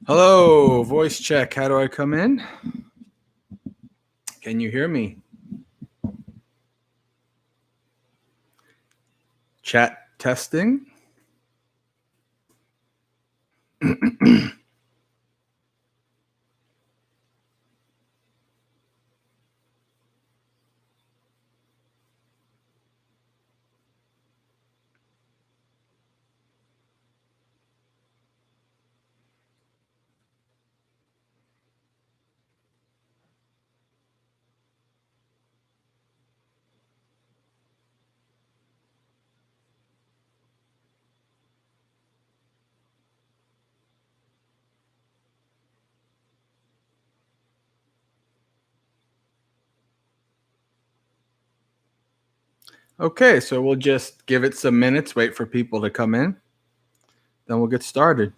Hello, voice check. How do I come in? Can you hear me? Chat testing. Okay, so we'll just give it some minutes, wait for people to come in. Then we'll get started.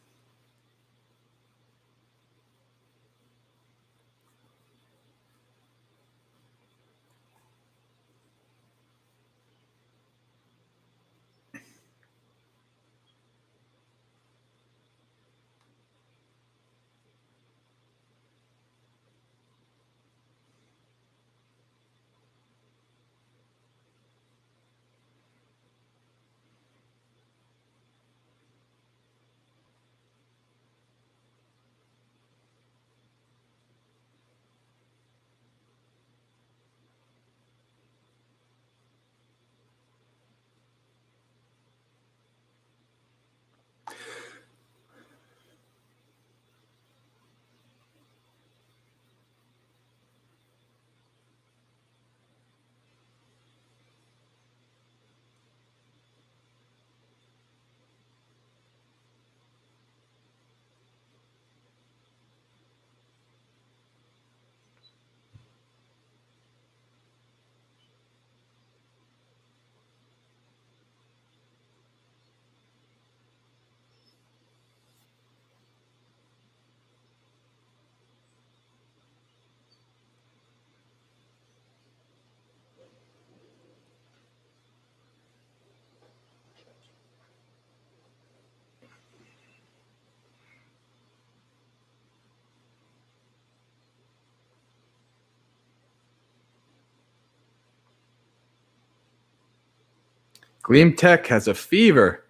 Gleam Tech has a fever.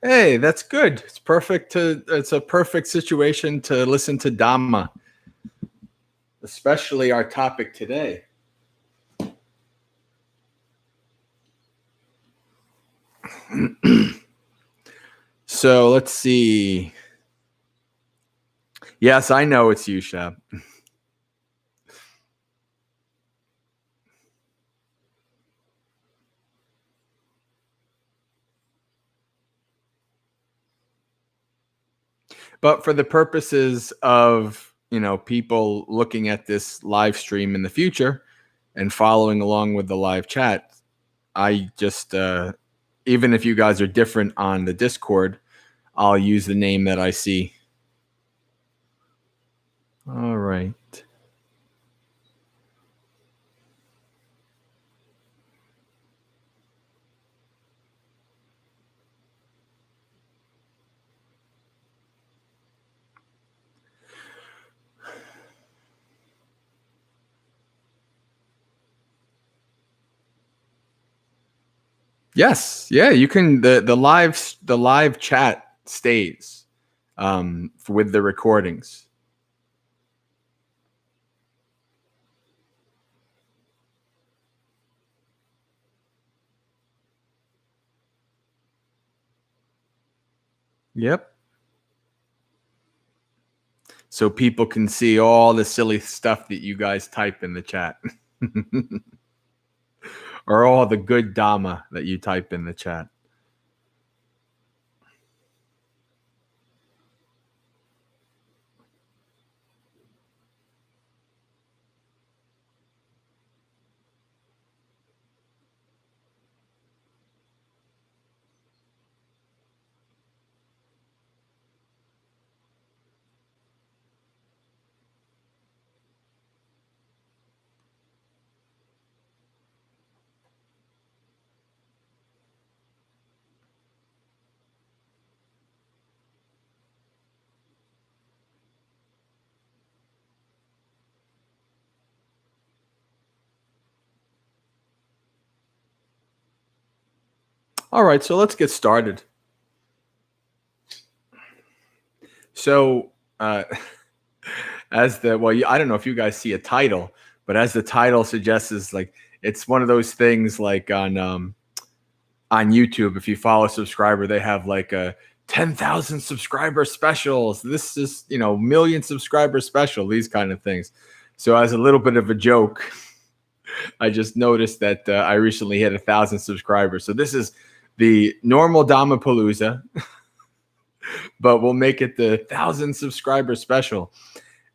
Hey, that's good. It's perfect it's a perfect situation to listen to Dhamma, especially our topic today. So let's see. Yes, I know it's you, Shab. But for the purposes of, people looking at this live stream in the future and following along with the live chat, I just, even if you guys are different on the Discord, I'll use the name that I see. All right. Yes, yeah, you can. The live chat stays with the recordings. Yep. So people can see all the silly stuff that you guys type in the chat. Or all the good Dhamma that you type in the chat. All right, so let's get started. So, I don't know if you guys see a title, but as the title suggests, is like it's one of those things like on YouTube. If you follow a subscriber, they have like a 10,000 subscriber specials. This is million subscriber special. These kind of things. So, as a little bit of a joke, I just noticed that I recently hit 1,000 subscribers. So this is the normal Dhammapalooza, but we'll make it the 1,000 subscriber special.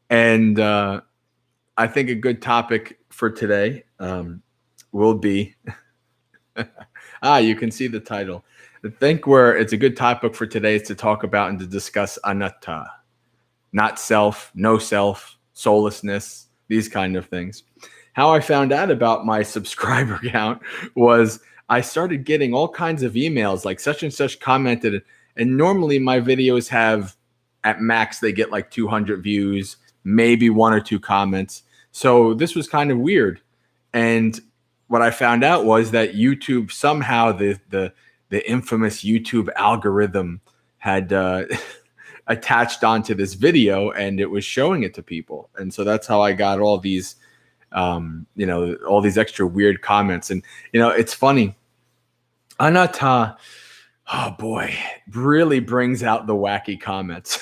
And I think a good topic for today will be, you can see the title. I think it's a good topic for today is to talk about and to discuss Anatta, not self, no self, soullessness, these kind of things. How I found out about my subscriber count was I started getting all kinds of emails like such and such commented. And normally my videos have at max, they get like 200 views, maybe 1 or 2 comments. So this was kind of weird. And what I found out was that YouTube somehow the infamous YouTube algorithm had attached onto this video and it was showing it to people. And so that's how I got all these all these extra weird comments. And it's funny. Anatta, oh boy, really brings out the wacky comments.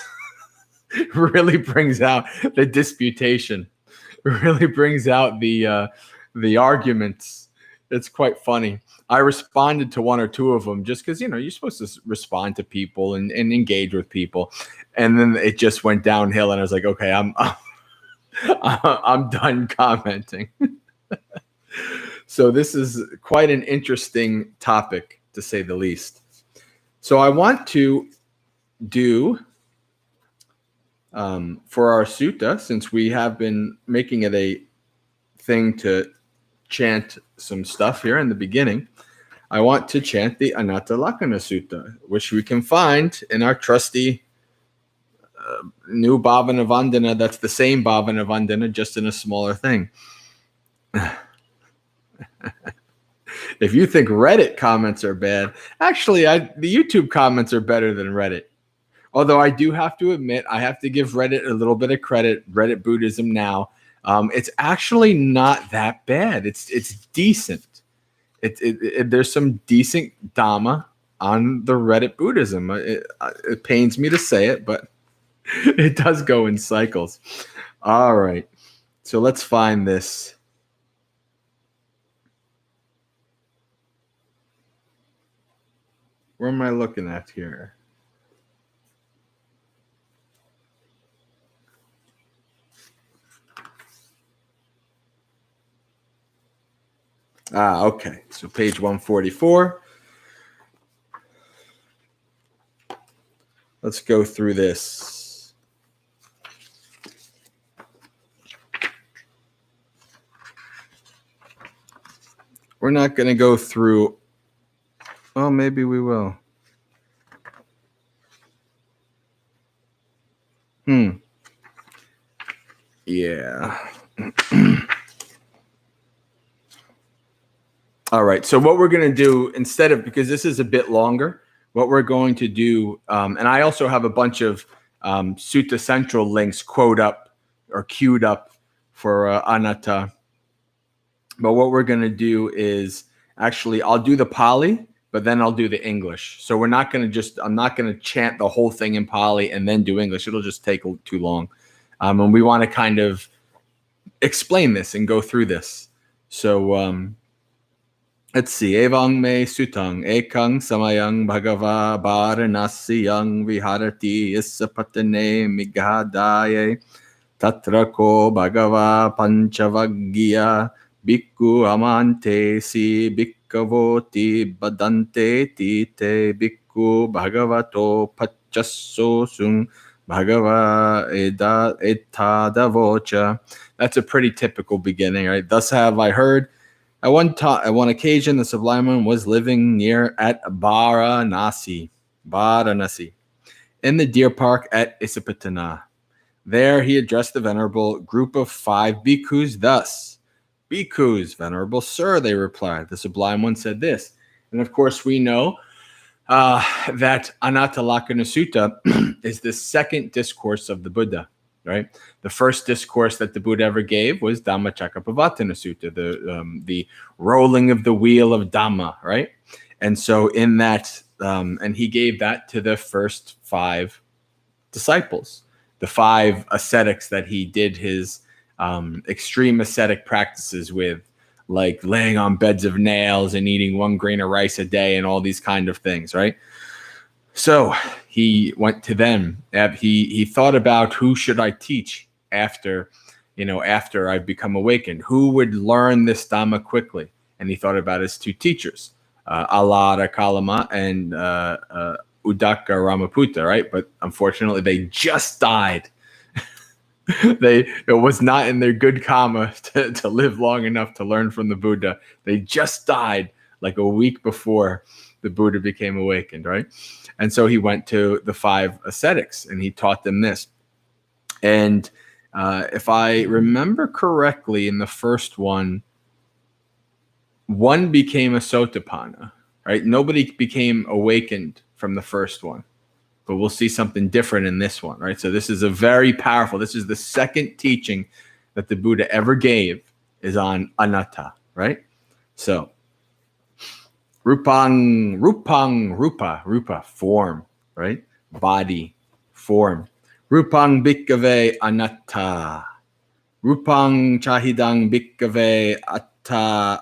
Really brings out the disputation. Really brings out the arguments. It's quite funny. I responded to 1 or 2 of them just because you're supposed to respond to people and engage with people, and then it just went downhill. And I was like, okay, I'm done commenting. So this is quite an interesting topic, to say the least. So I want to do for our sutta, since we have been making it a thing to chant some stuff here in the beginning, I want to chant the Anatta Lakkhana Sutta, which we can find in our trusty new Bhavana Vandana. That's the same Bhavana Vandana, just in a smaller thing. If you think Reddit comments are bad, actually, the YouTube comments are better than Reddit. Although I do have to admit, I have to give Reddit a little bit of credit. Reddit Buddhism now, it's actually not that bad. It's decent. There's some decent Dhamma on the Reddit Buddhism. It pains me to say it, but it does go in cycles. All right. So let's find this. Where am I looking at here? Okay. So page 144. Let's go through this. We're not going to go through. Oh, maybe we will. Yeah. All right. So what we're going to do instead of, because this is a bit longer, what we're going to do, and I also have a bunch of Sutta Central links queued up for Anatta. But what we're going to do is actually, I'll do the Pali, but then I'll do the English. So I'm not going to chant the whole thing in Pali and then do English. It'll just take too long. And we want to kind of explain this and go through this. So let's see. Evang me sutang ekang samayang bhagava varanasiyang viharati isapatane mighadaye tatrako bhagava panchavagya bhikkhu amante si bhikkavoti badante tite bhikkhu bhagavato pachasso sung bhagava etadavocha. That's a pretty typical beginning, right? Thus have I heard. At one occasion, the Sublime One was living near at Varanasi, in the deer park at Isipatana. There he addressed the venerable group of 5 bhikkhus thus. Bhikkhus, venerable sir, they replied. The Sublime One said this. And of course, we know that Anatta Sutta is the second discourse of the Buddha, right? The first discourse that the Buddha ever gave was Dhammacakkappavattana Sutta, the rolling of the wheel of Dhamma, right? And so in that, and he gave that to the first 5 disciples, the 5 ascetics that he did his extreme ascetic practices with, like laying on beds of nails and eating 1 grain of rice a day and all these kind of things, right? So he went to them. He thought about, who should I teach after I've become awakened? Who would learn this Dhamma quickly? And he thought about his 2 teachers, Alara Kalama and Udaka Ramaputta, right? But unfortunately, they just died. It was not in their good karma to live long enough to learn from the Buddha. They just died like a week before the Buddha became awakened, right? And so he went to the 5 ascetics and he taught them this. And if I remember correctly, in the first one became a Sotapanna, right? Nobody became awakened from the first one. But we'll see something different in this one, right? So this is this is the second teaching that the Buddha ever gave, is on anatta, right? So rupa, form, right? Body, form. Rupang bhikkave anatta. Rupang chahidang bhikkave atta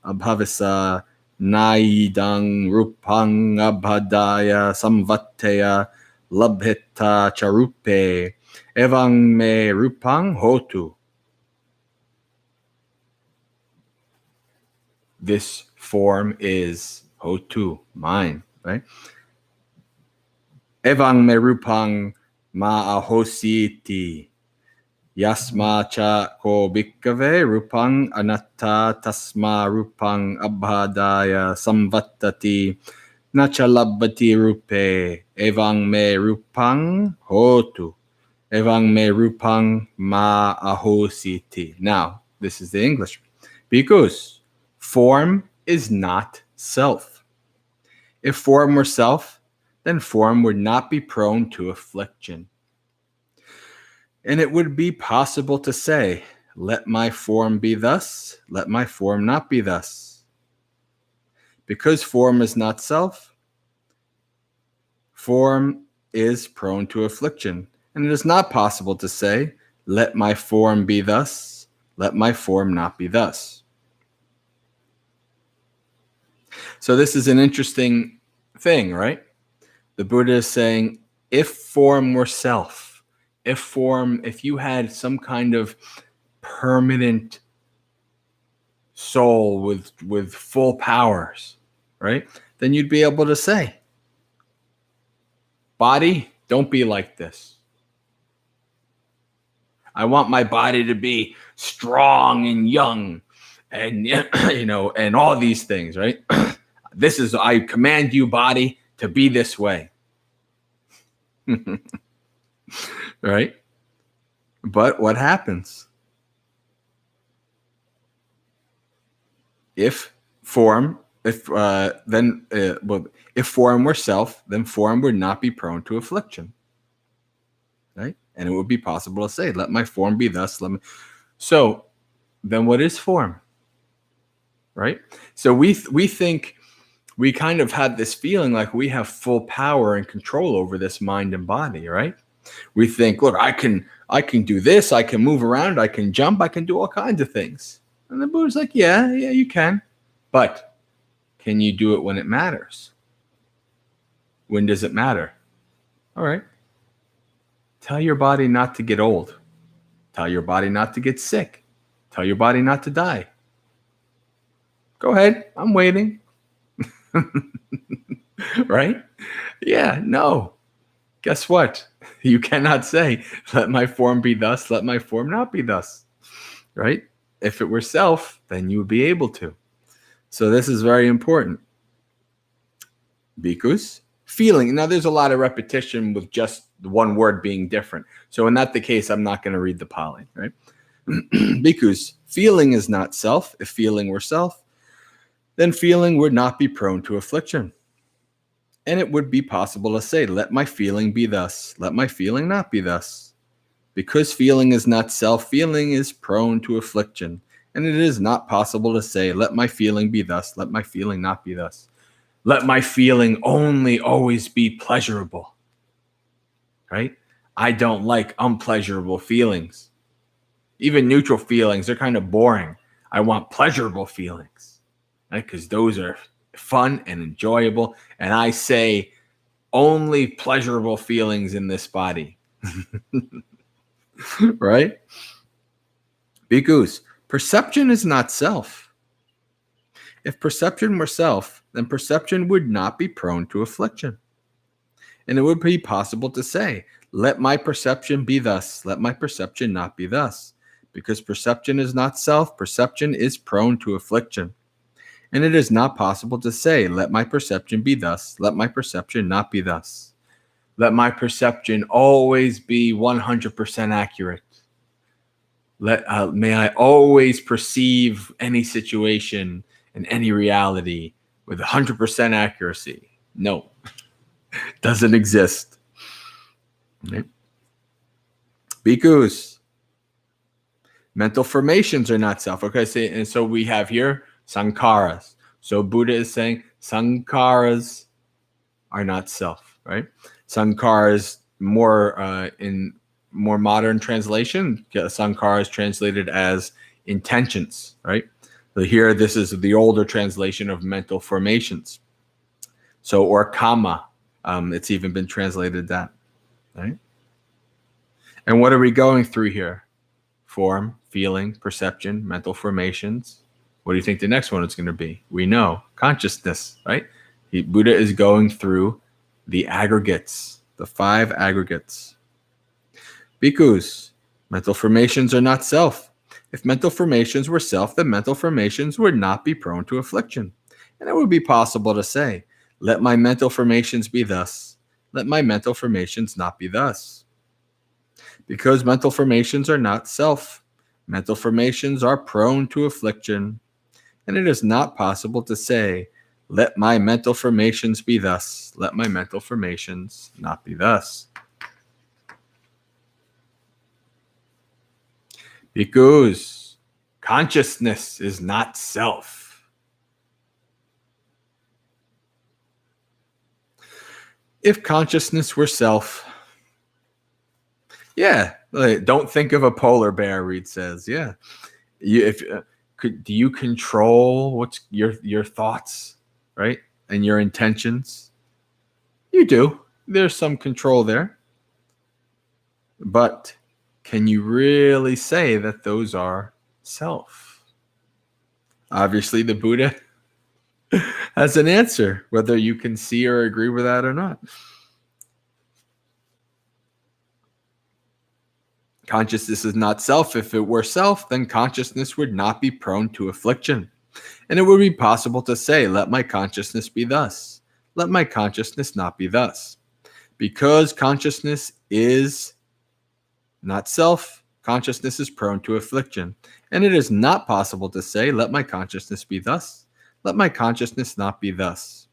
abhavasa. Naidang rupang abhadaya samvatteya labhita charupe evang me rupang hotu. This form is hotu, mine, right? Evang me rupang ma ahositi. Yasma cha ko bhikkave rupang anatta tasma rupang abhadaya samvattati nacha labbati rupe evang me rupang hotu evang me rupang ma ahositi. Now, this is the English. Because form is not self. If form were self, then form would not be prone to affliction. And it would be possible to say, let my form be thus, let my form not be thus. Because form is not self, form is prone to affliction. And it is not possible to say, let my form be thus, let my form not be thus. So this is an interesting thing, right? The Buddha is saying, if form were self, if you had some kind of permanent soul with full powers, right? Then you'd be able to say, body, don't be like this. I want my body to be strong and young and, and all these things, right? I command you, body, to be this way. Right? But what happens? If form were self, then form would not be prone to affliction. Right? And it would be possible to say, let my form be thus. So then what is form? Right? So we think, we kind of have this feeling like we have full power and control over this mind and body, right? We think, look, I can do this, I can move around, I can jump, I can do all kinds of things. And the Buddha's like, yeah, you can. But can you do it when it matters? When does it matter? All right. Tell your body not to get old. Tell your body not to get sick. Tell your body not to die. Go ahead. I'm waiting. Right? Yeah, no. Guess what? You cannot say, let my form be thus, let my form not be thus. Right? If it were self, then you would be able to. So this is very important. Bhikkhus, feeling. Now there's a lot of repetition with just the one word being different. So in that the case, I'm not going to read the Pali, right? Bhikkhus, feeling is not self. If feeling were self, then feeling would not be prone to affliction. And it would be possible to say, let my feeling be thus, let my feeling not be thus. Because feeling is not self, feeling is prone to affliction. And it is not possible to say, let my feeling be thus, let my feeling not be thus. Let my feeling only always be pleasurable. Right? I don't like unpleasurable feelings. Even neutral feelings, they're kind of boring. I want pleasurable feelings, right? Because those are fun and enjoyable. And I say only pleasurable feelings in this body. Right? Because perception is not self. If perception were self, then perception would not be prone to affliction. And it would be possible to say, let my perception be thus, let my perception not be thus. Because perception is not self, perception is prone to affliction. And it is not possible to say, let my perception be thus, let my perception not be thus. Let my perception always be 100% accurate. May I always perceive any situation and any reality with 100% accuracy. No, doesn't exist. Right? Because mental formations are not self. Okay, and so we have here sankharas. So Buddha is saying sankharas are not self, right? Sankharas, in more modern translation, sankhara is translated as intentions, right? So here, this is the older translation of mental formations. So, or kama, it's even been translated that, right? And what are we going through here? Form, feeling, perception, mental formations. What do you think the next one is going to be? We know, consciousness, right? Buddha is going through the aggregates, the 5 aggregates. Bhikkhus, mental formations are not self. If mental formations were self, then mental formations would not be prone to affliction. And it would be possible to say, let my mental formations be thus, let my mental formations not be thus. Because mental formations are not self, mental formations are prone to affliction. And it is not possible to say, let my mental formations be thus, let my mental formations not be thus. Because consciousness is not self. If consciousness were self, yeah, don't think of a polar bear, Reed says. Yeah. Do you control what's your thoughts, right? And your intentions? You do. There's some control there. But can you really say that those are self? Obviously, the Buddha has an answer, whether you can see or agree with that or not. Consciousness is not self. If it were self, then consciousness would not be prone to affliction. And it would be possible to say, let my consciousness be thus. Let my consciousness not be thus. Because consciousness is not self, consciousness is prone to affliction. And it is not possible to say, let my consciousness be thus. Let my consciousness not be thus.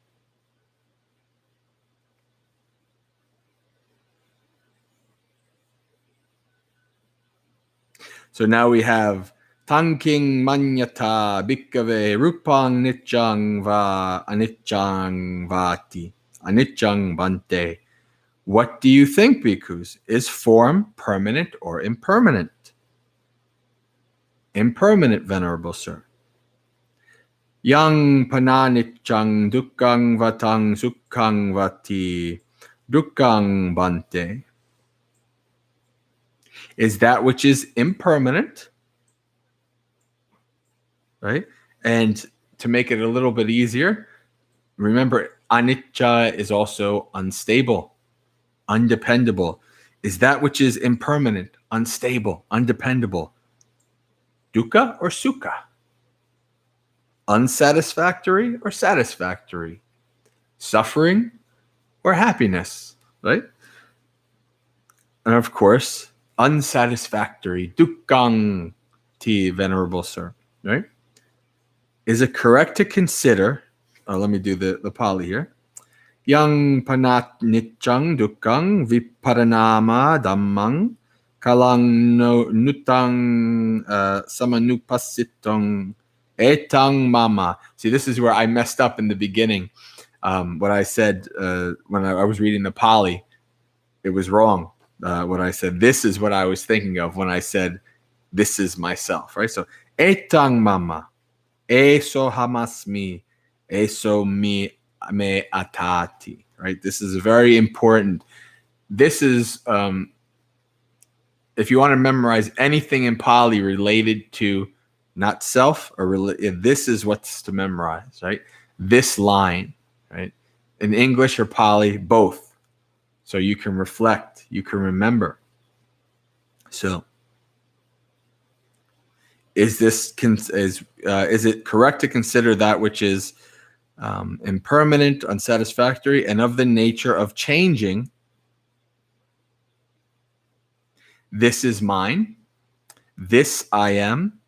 So now we have Tanking manyata bhikkave rupang nityang va anityang vati anityang bante. What do you think, bhikkhus? Is form permanent or impermanent? Impermanent, Venerable Sir. Yang pananityang dukkang vatang sukkang vati dukkang bante. Is that which is impermanent, right? And to make it a little bit easier, remember, anicca is also unstable, undependable. Is that which is impermanent, unstable, undependable, dukkha or sukha? Unsatisfactory or satisfactory? Suffering or happiness, right? And of course, unsatisfactory, dukkang ti, Venerable Sir, right? Is it correct to consider, let me do the Pali here. Yang panat nityang dukkang viparanama dhammang kalang no nutang samanupasitong etang mama. See, this is where I messed up in the beginning. What I said when I was reading the Pali, it was wrong. What I said, this is what I was thinking of when I said, this is myself, right? So, etang mama, eso hamasmi, eso mi me atati, right? This is very important. This is, if you want to memorize anything in Pali related to not self, this is what's to memorize, right? This line, right? In English or Pali, both. So you can reflect, you can remember. So, is it correct to consider that which is impermanent, unsatisfactory, and of the nature of changing? This is mine. This I am.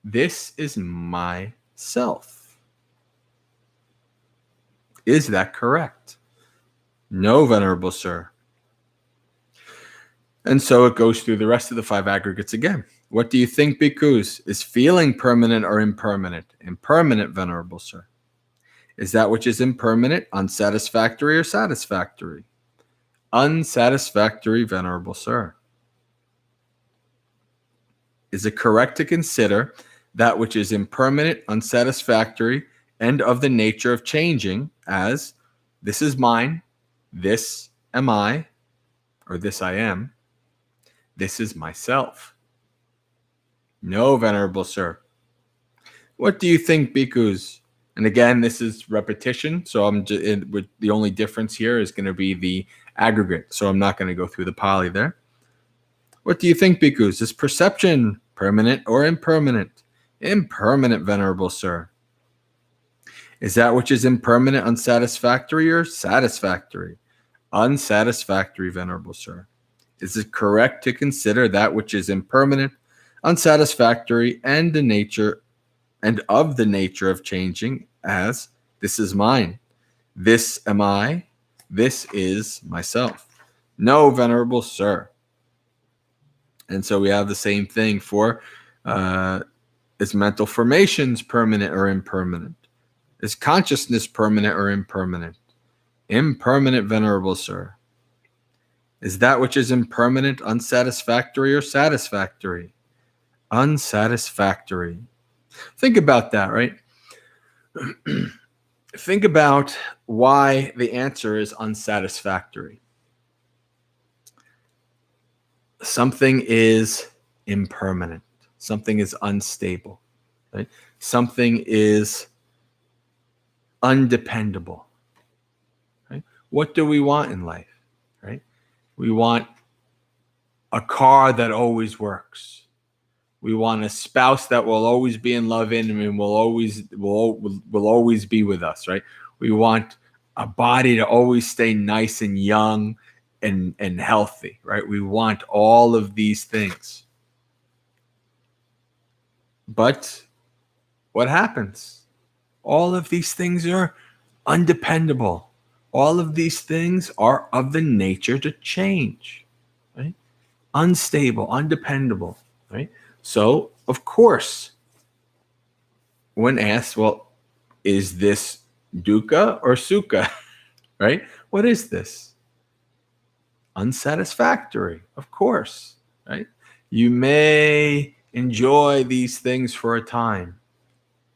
This is myself. Is that correct? No, Venerable Sir. And so it goes through the rest of the 5 aggregates again. What do you think, bhikkhus? Is feeling permanent or impermanent? Impermanent, Venerable Sir. Is that which is impermanent unsatisfactory or satisfactory? Unsatisfactory, Venerable Sir. Is it correct to consider that which is impermanent, unsatisfactory, and of the nature of changing as this is mine, this am I, or this I am, this is myself? No, Venerable Sir. What do you think, bhikkhus? And again, this is repetition, so the only difference here is going to be the aggregate, so I'm not going to go through the Pali there. What do you think, bhikkhus? Is perception permanent or impermanent? Impermanent, Venerable Sir. Is that which is impermanent unsatisfactory or satisfactory? Unsatisfactory, Venerable Sir. Is it correct to consider that which is impermanent, unsatisfactory, and of the nature of changing as this is mine, this am I, this is myself? No, Venerable Sir. And so we have the same thing for is mental formations permanent or impermanent? Is consciousness permanent or impermanent? Impermanent, Venerable Sir. Is that which is impermanent unsatisfactory or satisfactory? Unsatisfactory. Think about that, right? Think about why the answer is unsatisfactory. Something is impermanent. Something is unstable, right? Something is undependable, right? What do we want in life, right? We want a car that always works. We want a spouse that will always be in love in and will always be with us, right? We want a body to always stay nice and young and healthy, right? We want all of these things. But what happens? All of these things are undependable. All of these things are of the nature to change, right? Unstable, undependable, right? So, of course, when asked, well, is this dukkha or sukha, right? What is this? Unsatisfactory, of course, right? You may enjoy these things for a time,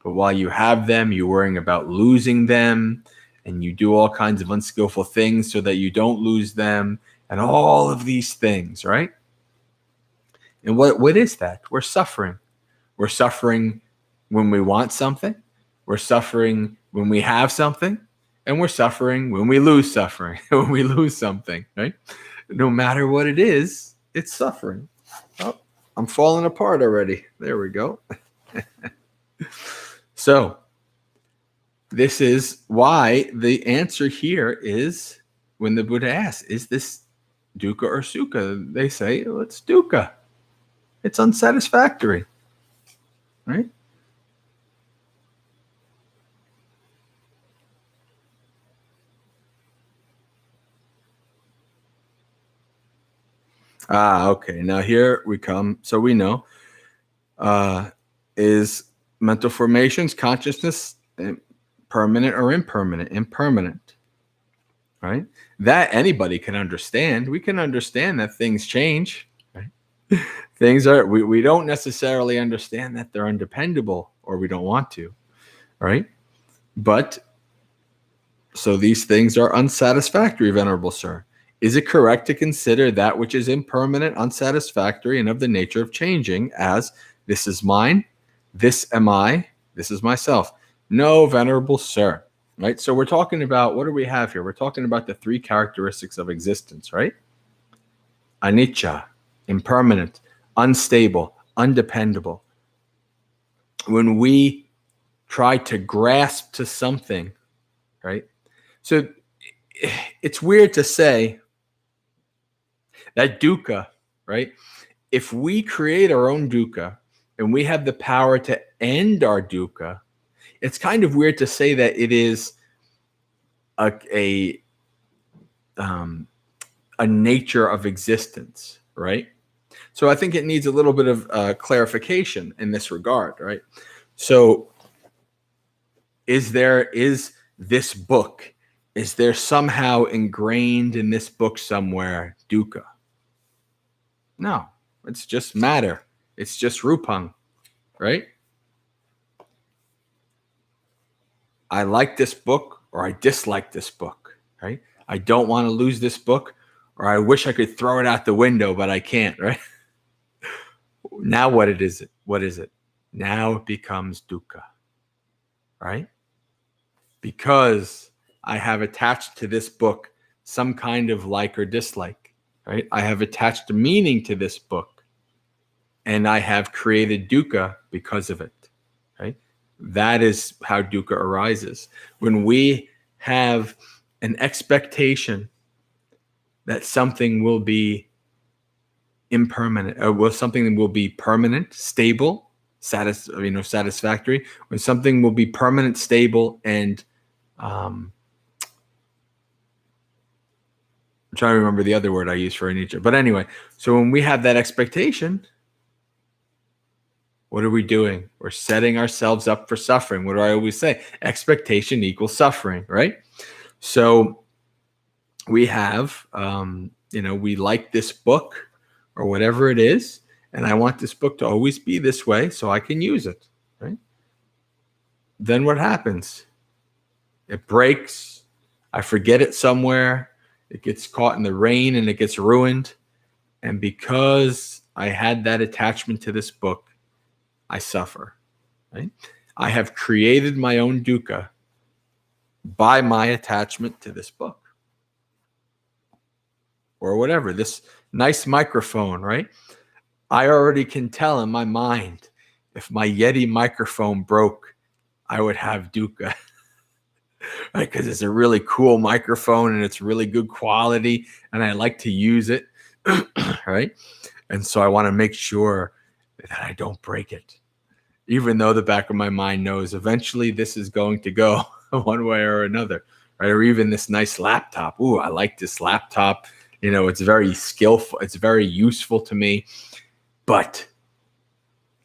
but while you have them, you're worrying about losing them, and you do all kinds of unskillful things so that you don't lose them, and all of these things, right? And what is that? We're suffering. We're suffering when we want something. We're suffering when we have something. And we're suffering when we lose suffering, when we lose something, right? No matter what it is, it's suffering. Oh, I'm falling apart already. There we go. So, this is why the answer here is when the Buddha asks, is this dukkha or sukha? They say, well, it's dukkha. It's unsatisfactory, right? Okay. Now here we come. So we know is mental formations, consciousness, permanent or impermanent? Impermanent, right? That anybody can understand. We can understand that things change. Right? Things are. We don't necessarily understand that they're undependable, or we don't want to, right? But so these things are unsatisfactory, Venerable Sir. Is it correct to consider that which is impermanent, unsatisfactory, and of the nature of changing as this is mine, this am I, this is myself? No, Venerable Sir. Right? So we're talking about, what do we have here? We're talking about the three characteristics of existence, right? Anicca, impermanent, unstable, undependable. When we try to grasp to something, right? So it's weird to say that dukkha, right? If we create our own dukkha and we have the power to end our dukkha, it's kind of weird to say that it is a nature of existence, right? So I think it needs a little bit of clarification in this regard, right? So is this book, is there somehow ingrained in this book somewhere dukkha? No, it's just matter. It's just rupang, right? I like this book or I dislike this book, right? I don't want to lose this book, or I wish I could throw it out the window, but I can't, right? Now what is it? What is it? Now it becomes dukkha, right? Because I have attached to this book some kind of like or dislike, right? I have attached a meaning to this book and I have created dukkha because of it, right? That is how dukkha arises. When we have an expectation that something will be impermanent, or something will be permanent, stable, satisfactory, when something will be permanent, stable, and I'm trying to remember the other word I use for anicca. But anyway, so when we have that expectation, what are we doing? We're setting ourselves up for suffering. What do I always say? Expectation equals suffering, right? So we have, we like this book or whatever it is, and I want this book to always be this way so I can use it, right? Then what happens? It breaks. I forget it somewhere. It gets caught in the rain and it gets ruined. And because I had that attachment to this book, I suffer, right? I have created my own dukkha by my attachment to this book. Or whatever, this nice microphone, right? I already can tell in my mind, if my Yeti microphone broke, I would have dukkha, right? Because it's a really cool microphone and it's really good quality and I like to use it, right? And so I want to make sure that I don't break it, even though the back of my mind knows eventually this is going to go one way or another, right? Or even this nice laptop. Ooh, I like this laptop. It's very skillful. It's very useful to me, but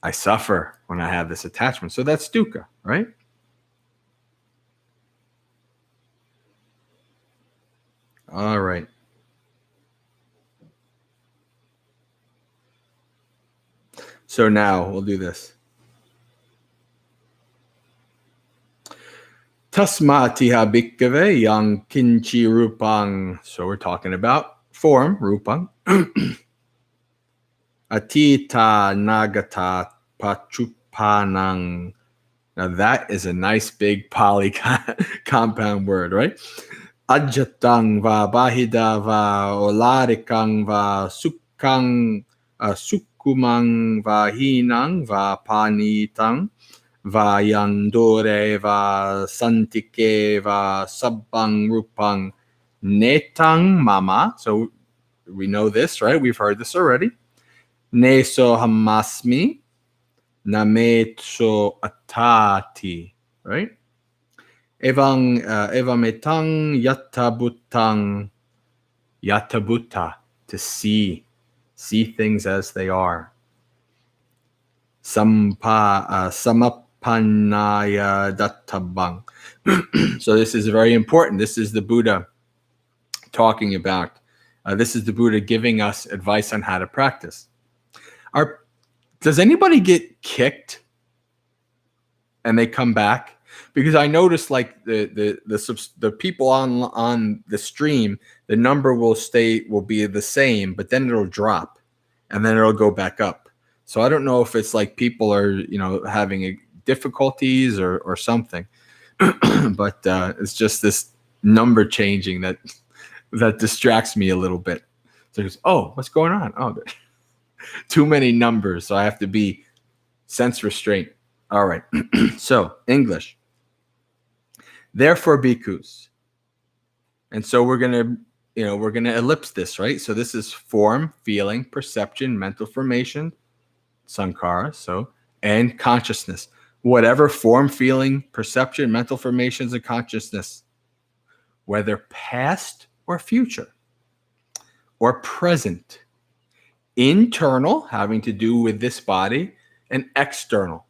I suffer when I have this attachment. So that's dukkha, right? All right. So now we'll do this. Tasmatiha bhikkhave yang kinchi rupang. So we're talking about form, rupang. Atita nagata pachupanang. Now that is a nice big poly compound word, right? Ajatang va bahida va olarikang va sukumang va hinang va panitang va yandore va santike va sabbang rupang netang mama. So we know this, right? We've heard this already. Neso hamasmi nametso atati, right? Evametang yatabutang, yatabutta, to see, See things as they are. Samapanaya dattabang. So this is very important. This is the Buddha talking about. This is the Buddha giving us advice on how to practice. Does anybody get kicked and they come back? Because I noticed like the people on the stream, the number will be the same, but then it'll drop and then it'll go back up. So I don't know if it's like people are, having difficulties or something, but it's just this number changing that distracts me a little bit. So goes, oh, what's going on? Oh, too many numbers. So I have to be sense restraint. All right. So English. Therefore, bhikkhus. And so we're going to ellipse this, right? So this is form, feeling, perception, mental formation, sankhara, and consciousness. Whatever form, feeling, perception, mental formations, and consciousness, whether past or future, or present, internal, having to do with this body, and external,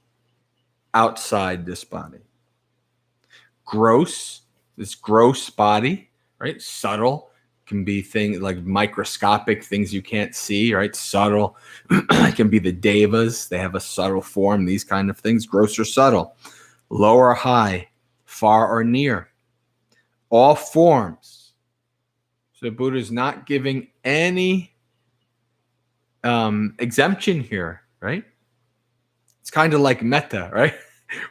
outside this body. Gross, this gross body, right? Subtle, can be things like microscopic things you can't see, right? Subtle. It can be the devas. They have a subtle form, these kind of things. Gross or subtle. Low or high. Far or near. All forms. So Buddha is not giving any exemption here, right? It's kind of like metta, right?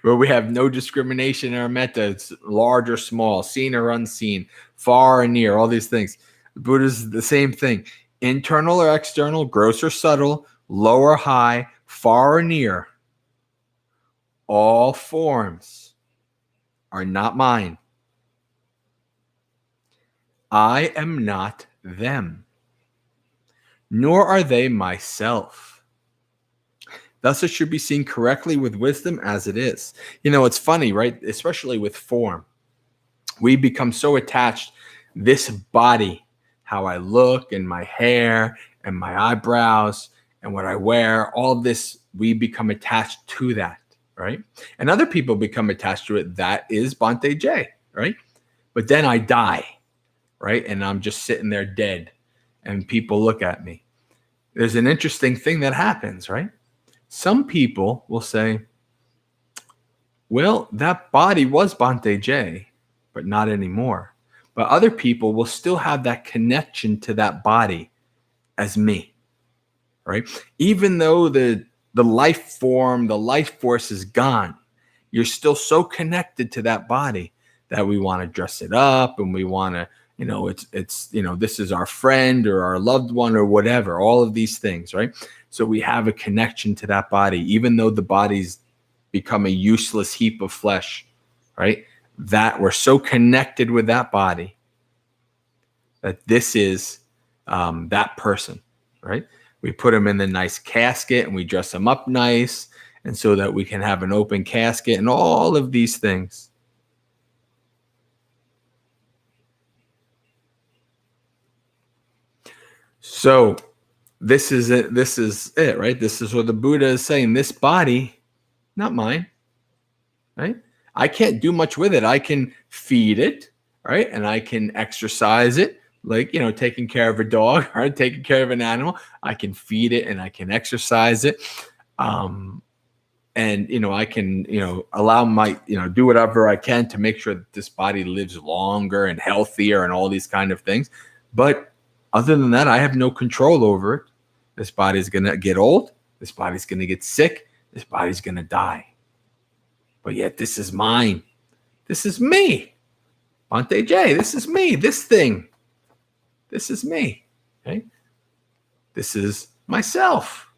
Where we have no discrimination in our metta. It's large or small, seen or unseen, far or near, all these things. The Buddha is the same thing. Internal or external, gross or subtle, low or high, far or near. All forms are not mine. I am not them, nor are they myself. Thus it should be seen correctly with wisdom as it is. It's funny, right? Especially with form. We become so attached. This body, how I look and my hair and my eyebrows and what I wear, all this, we become attached to that, right? And other people become attached to it. That is Bhante J, right? But then I die, right? And I'm just sitting there dead and people look at me. There's an interesting thing that happens, right? Some people will say, well, that body was Bhante J, but not anymore. But other people will still have that connection to that body as me, right? Even though the life form, the life force is gone, you're still so connected to that body that we want to dress it up and we want to, this is our friend or our loved one or whatever, all of these things, right? So we have a connection to that body, even though the body's become a useless heap of flesh, right? That we're so connected with that body that this is that person, right? We put them in the nice casket and we dress them up nice, and so that we can have an open casket and all of these things. So this is it. This is it, right? This is what the Buddha is saying. This body, not mine, right? I can't do much with it. I can feed it, right? And I can exercise it, like, taking care of a dog, right? Taking care of an animal. I can feed it and I can exercise it. And, I can, allow my, do whatever I can to make sure that this body lives longer and healthier and all these kind of things. But other than that, I have no control over it. This body's going to get old. This body's going to get sick. This body's going to die. But yet this is mine. This is me. Bhante J, this is me. This thing. This is me. Okay? This is myself.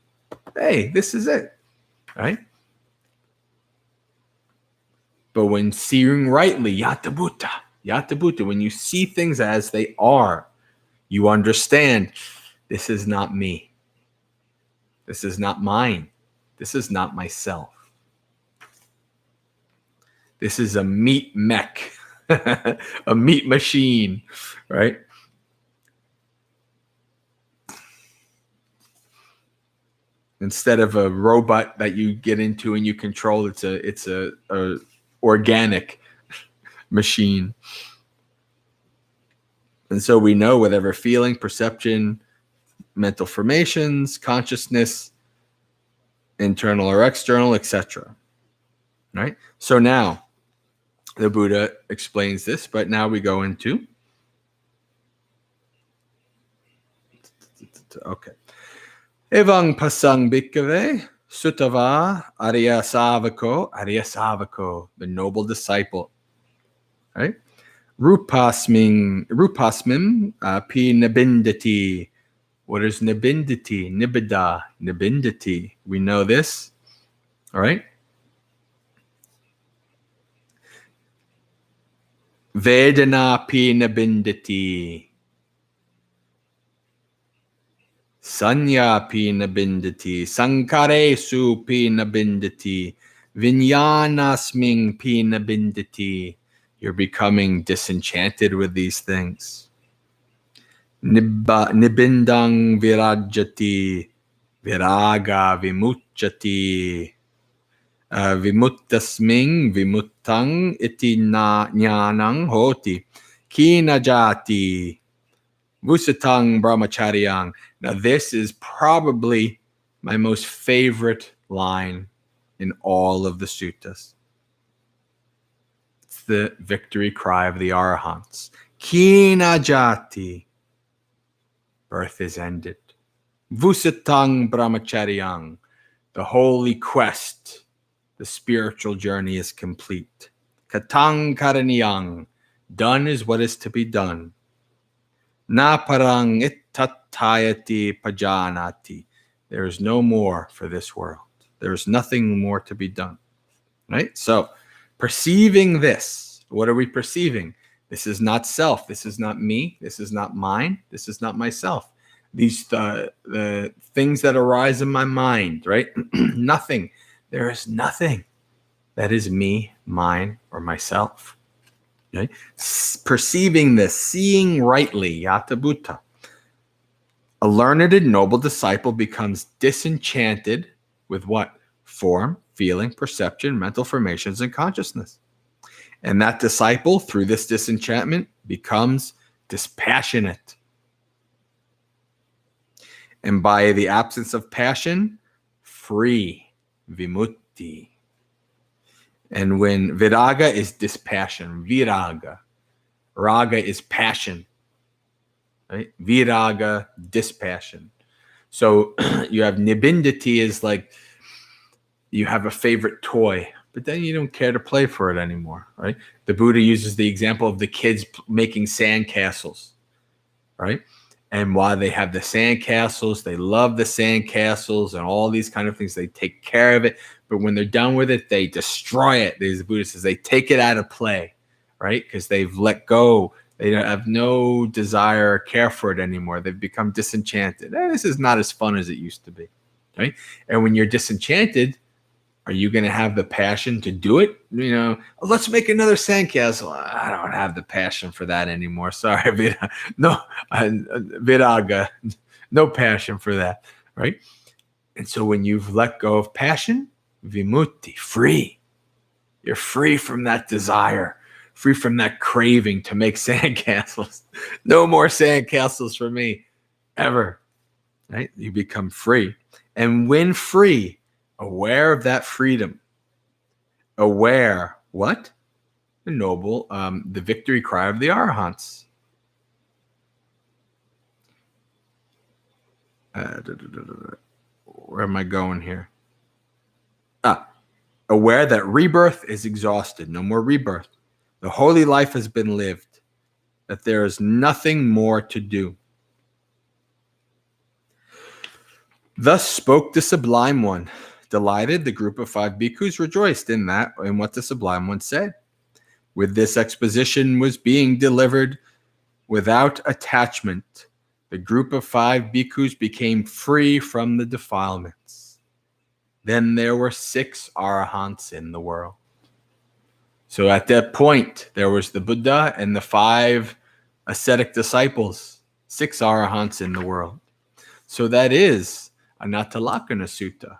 Hey, this is it. Right? But when seeing rightly, yata bhuta, when you see things as they are, you understand this is not me. This is not mine. This is not myself. This is a meat mech, a meat machine, right? Instead of a robot that you get into and you control, it's a organic machine. And so we know whatever feeling, perception, mental formations, consciousness, internal or external, etc. Right? So now the Buddha explains this, but now we go into okay. Evang pasang bhikkhave sutava arya savako, the noble disciple. Right? Rupasmim pi nabindati. What is nabindati? Nibindati. We know this. All right. Vedana pi nabindati. Sanya pi nabindati. Sankaresu pi nabindati. Vinyanasming pi nabindati. You're becoming disenchanted with these things. Nibindang virajati. Viraga vimuchati. Vimuttasming vimuttang iti jnanang hoti. Kinajati. Vusatang brahmacharyang. Now this is probably my most favorite line in all of the suttas. It's the victory cry of the Arahants. Kinajati. Birth is ended. Vusatang brahmacharyang. The holy quest, the spiritual journey is complete. Katang karaniyang. Done is what is to be done. Na parang ittatayati pajanati. There is no more for this world. There is nothing more to be done. Right? So, perceiving this, what are we perceiving? This is not self. This is not me. This is not mine. This is not myself. These the things that arise in my mind, right? Nothing. There is nothing that is me, mine, or myself. Okay? Perceiving this, seeing rightly, yata bhuta. A learned and noble disciple becomes disenchanted with what? Form, feeling, perception, mental formations, and consciousness. And that disciple, through this disenchantment, becomes dispassionate. And by the absence of passion, free, vimutti. And when viraga is dispassion, viraga. Raga is passion. Right? Viraga, dispassion. So you have nibindati is like you have a favorite toy, but then you don't care to play for it anymore, right? The Buddha uses the example of the kids making sandcastles, right? And while they have the sandcastles, they love the sandcastles and all these kind of things. They take care of it. But when they're done with it, they destroy it. The Buddha says they take it out of play, right? Because they've let go. They have no desire or care for it anymore. They've become disenchanted. This is not as fun as it used to be, right? And when you're disenchanted, are you going to have the passion to do it? You know, let's make another sandcastle. I don't have the passion for that anymore. Sorry, no, viraga, no passion for that, right? And so when you've let go of passion, vimutti, free. You're free from that desire, free from that craving to make sandcastles. No more sandcastles for me, ever, right? You become free. And when free, aware of that freedom, aware what? The noble, the victory cry of the Arahants. Where am I going here? Aware that rebirth is exhausted, no more rebirth. The holy life has been lived, that there is nothing more to do. Thus spoke the Sublime One. Delighted, the group of 5 bhikkhus rejoiced in what the Sublime One said. With this exposition was being delivered without attachment. The group of 5 bhikkhus became free from the defilements. Then there were 6 arahants in the world. So at that point, there was the Buddha and the 5 ascetic disciples, 6 arahants in the world. So that is Anatta Sutta.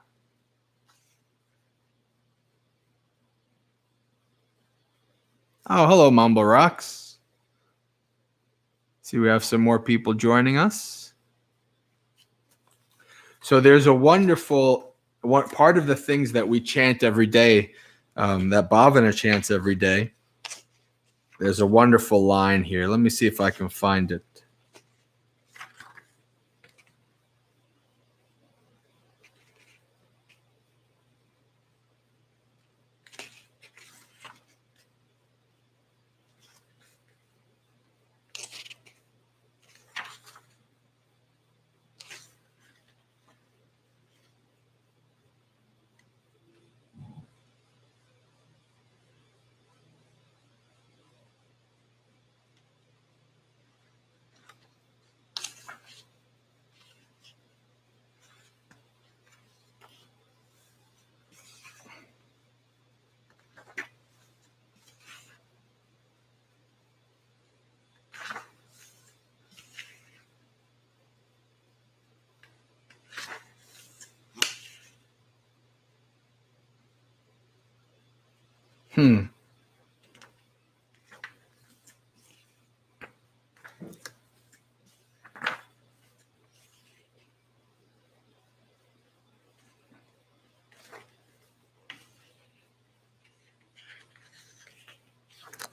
Oh, hello, Mumble Rocks. See, we have some more people joining us. So there's a wonderful part of the things that we chant every day, that Bhavana chants every day. There's a wonderful line here. Let me see if I can find it.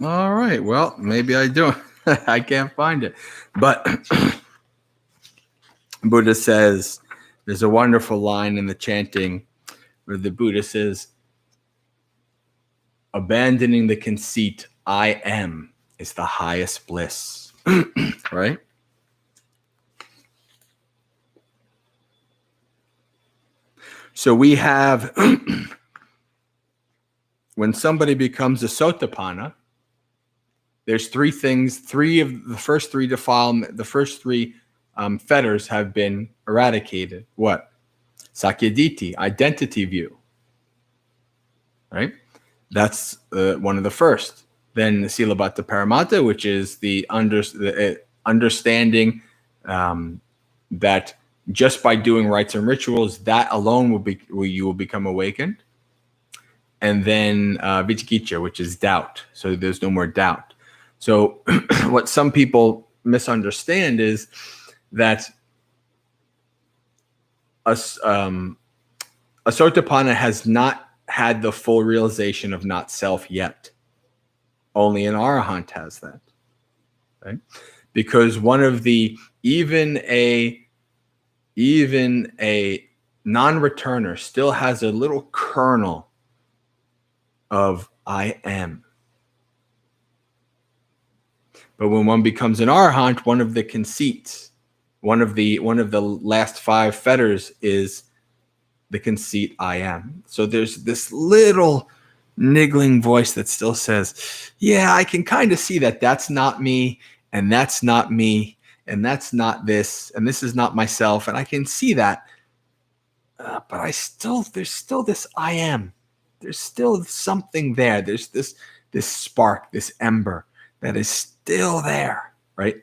All right. Well, maybe I do. I can't find it. But Buddha says, there's a wonderful line in the chanting where the Buddha says, abandoning the conceit, I am, is the highest bliss. Right? So we have, when somebody becomes a Sotapanna, there's three things, the first three fetters have been eradicated. What? Sakyaditi, identity view. Right? That's one of the first. Then the Silabhata Paramata, which is the understanding that just by doing rites and rituals, that alone you will become awakened. And then Vicikiccha, which is doubt. So there's no more doubt. So what some people misunderstand is that a Sotapanna has not had the full realization of not self yet. Only an Arahant has that. Right? Because one of the even a non-returner still has a little kernel of I am. But when one becomes an Arahant, one of the conceits, one of the last five fetters is the conceit I am. So there's this little niggling voice that still says, yeah, I can kind of see that that's not me, and that's not me, and that's not this, and this is not myself, and I can see that. But there's still this I am. There's still something there. There's this spark, this ember that is still there, right?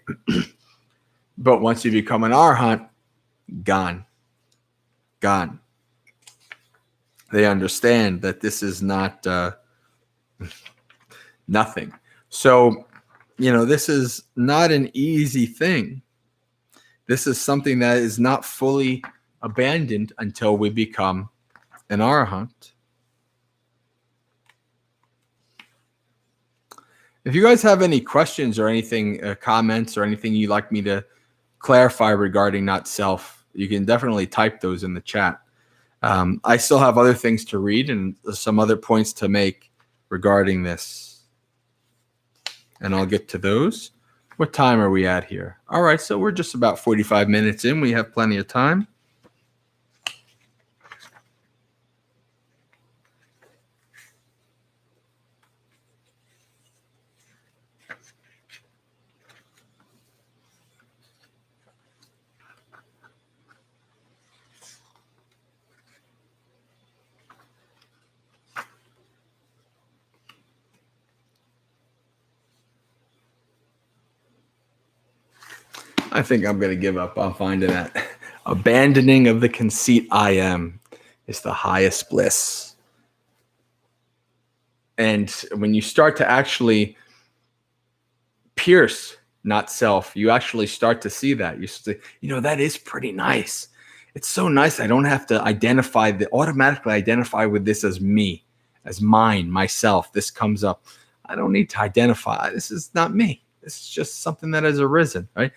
But once you become an Arahant, gone. They understand that this is not nothing. So, this is not an easy thing. This is something that is not fully abandoned until we become an Arahant. If you guys have any questions or anything, comments or anything you'd like me to clarify regarding not self, you can definitely type those in the chat. I still have other things to read and some other points to make regarding this. And I'll get to those. What time are we at here? All right, so we're just about 45 minutes in. We have plenty of time. I think I'm going to give up on finding that. Abandoning of the conceit I am is the highest bliss. And when you start to actually pierce not self, you actually start to see that. You say, that is pretty nice. It's so nice. I don't have to automatically identify with this as me, as mine, myself. This comes up. I don't need to identify. This is not me. This is just something that has arisen, right?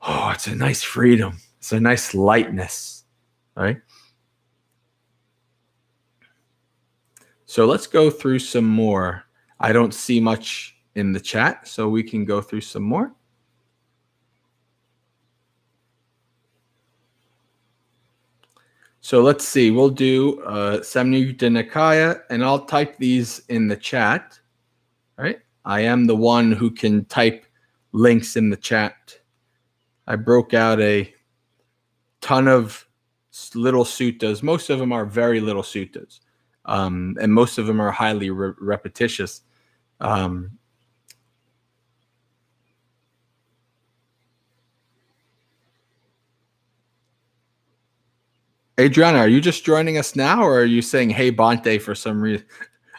Oh, it's a nice freedom. It's a nice lightness, right? So let's go through some more. I don't see much in the chat, so we can go through some more. So let's see. We'll do Samyutta Nikaya, and I'll type these in the chat. Right? I am the one who can type links in the chat. I broke out a ton of little suttas. Most of them are very little suttas, and most of them are highly repetitious. Adriana, are you just joining us now, or are you saying "Hey, Bante" for some reason?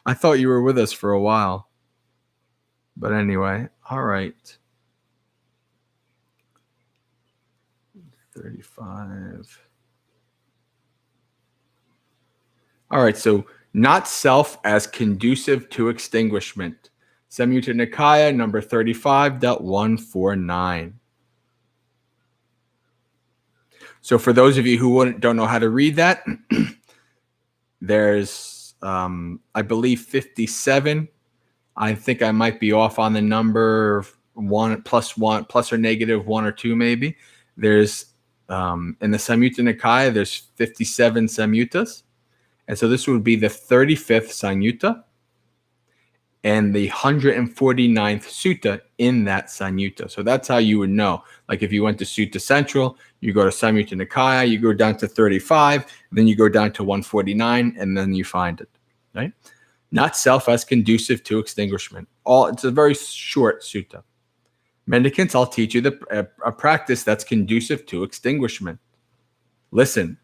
I thought you were with us for a while. But anyway, all right. 35. All right, so not self as conducive to extinguishment. Samyutta Nikaya, number 35.149. So for those of you who don't know how to read that, there's, I believe, 57. I think I might be off on the number plus or negative 1 or 2 maybe. There's, in the Samyutta Nikaya, there's 57 Samyuttas. And so this would be the 35th Samyutta and the 149th Sutta in that Samyutta. So that's how you would know. Like if you went to Sutta Central, you go to Samyutta Nikaya, you go down to 35, then you go down to 149, and then you find it, right? Not self as conducive to extinguishment. It's a very short sutta. Mendicants, I'll teach you a practice that's conducive to extinguishment. Listen,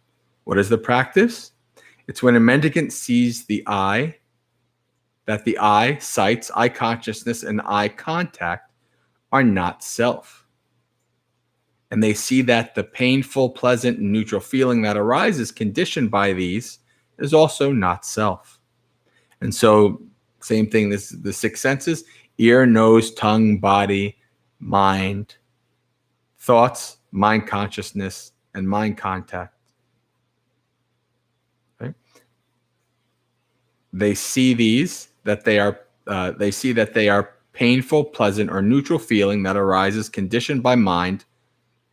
what is the practice? It's when a mendicant sees the eye, that the eye, sights, eye consciousness, and eye contact are not self. And they see that the painful, pleasant, and neutral feeling that arises conditioned by these is also not self. And so, same thing, the 6 senses: ear, nose, tongue, body, mind, thoughts, mind consciousness, and mind contact. Okay? They see that they are painful, pleasant, or neutral feeling that arises conditioned by mind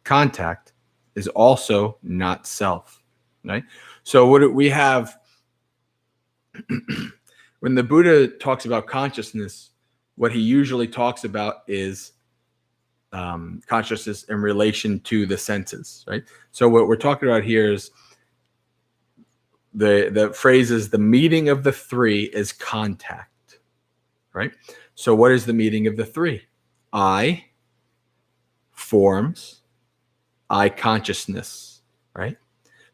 contact is also not self. Right? So what we have when the Buddha talks about consciousness, what he usually talks about is consciousness in relation to the senses, right? So what we're talking about here is the phrase is the meeting of the 3 is contact, right? So what is the meeting of the 3? I, forms, I consciousness, right?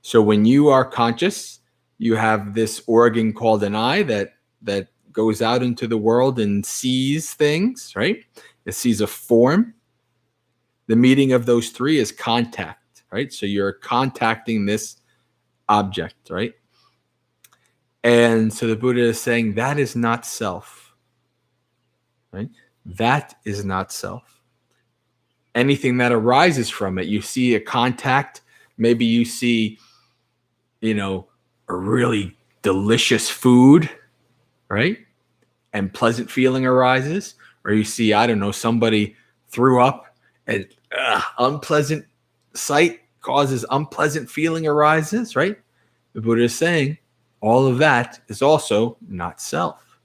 So when you are conscious, you have this organ called an eye that goes out into the world and sees things, right? It sees a form. The meeting of those 3 is contact, right? So you're contacting this object, right? And so the Buddha is saying that is not self, right? That is not self. Anything that arises from it, you see a contact, maybe you see, a really delicious food, right? And pleasant feeling arises. Or you see, I don't know, somebody threw up and unpleasant sight causes unpleasant feeling arises, right? The Buddha is saying all of that is also not self.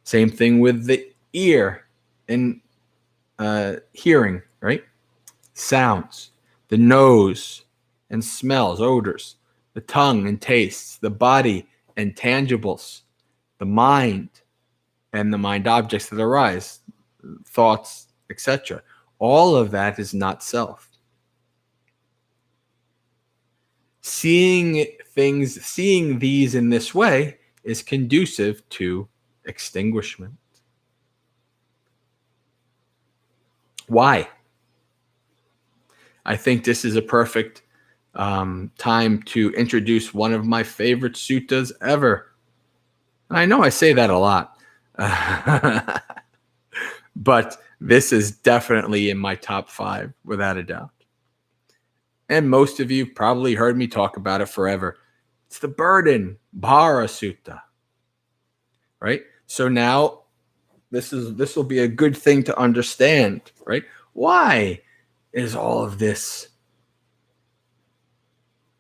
Same thing with the ear and hearing, right? Sounds, the nose and smells, odors, the tongue and tastes, the body and tangibles, the mind and the mind objects that arise, thoughts, etc. All of that is not self. Seeing these in this way is conducive to extinguishment. Why? I think this is a perfect time to introduce one of my favorite suttas ever. I know I say that a lot, but this is definitely in my top 5, without a doubt. And most of you probably heard me talk about it forever. It's the burden, Bhara Sutta. Right? So now this will be a good thing to understand, right? Why is all of this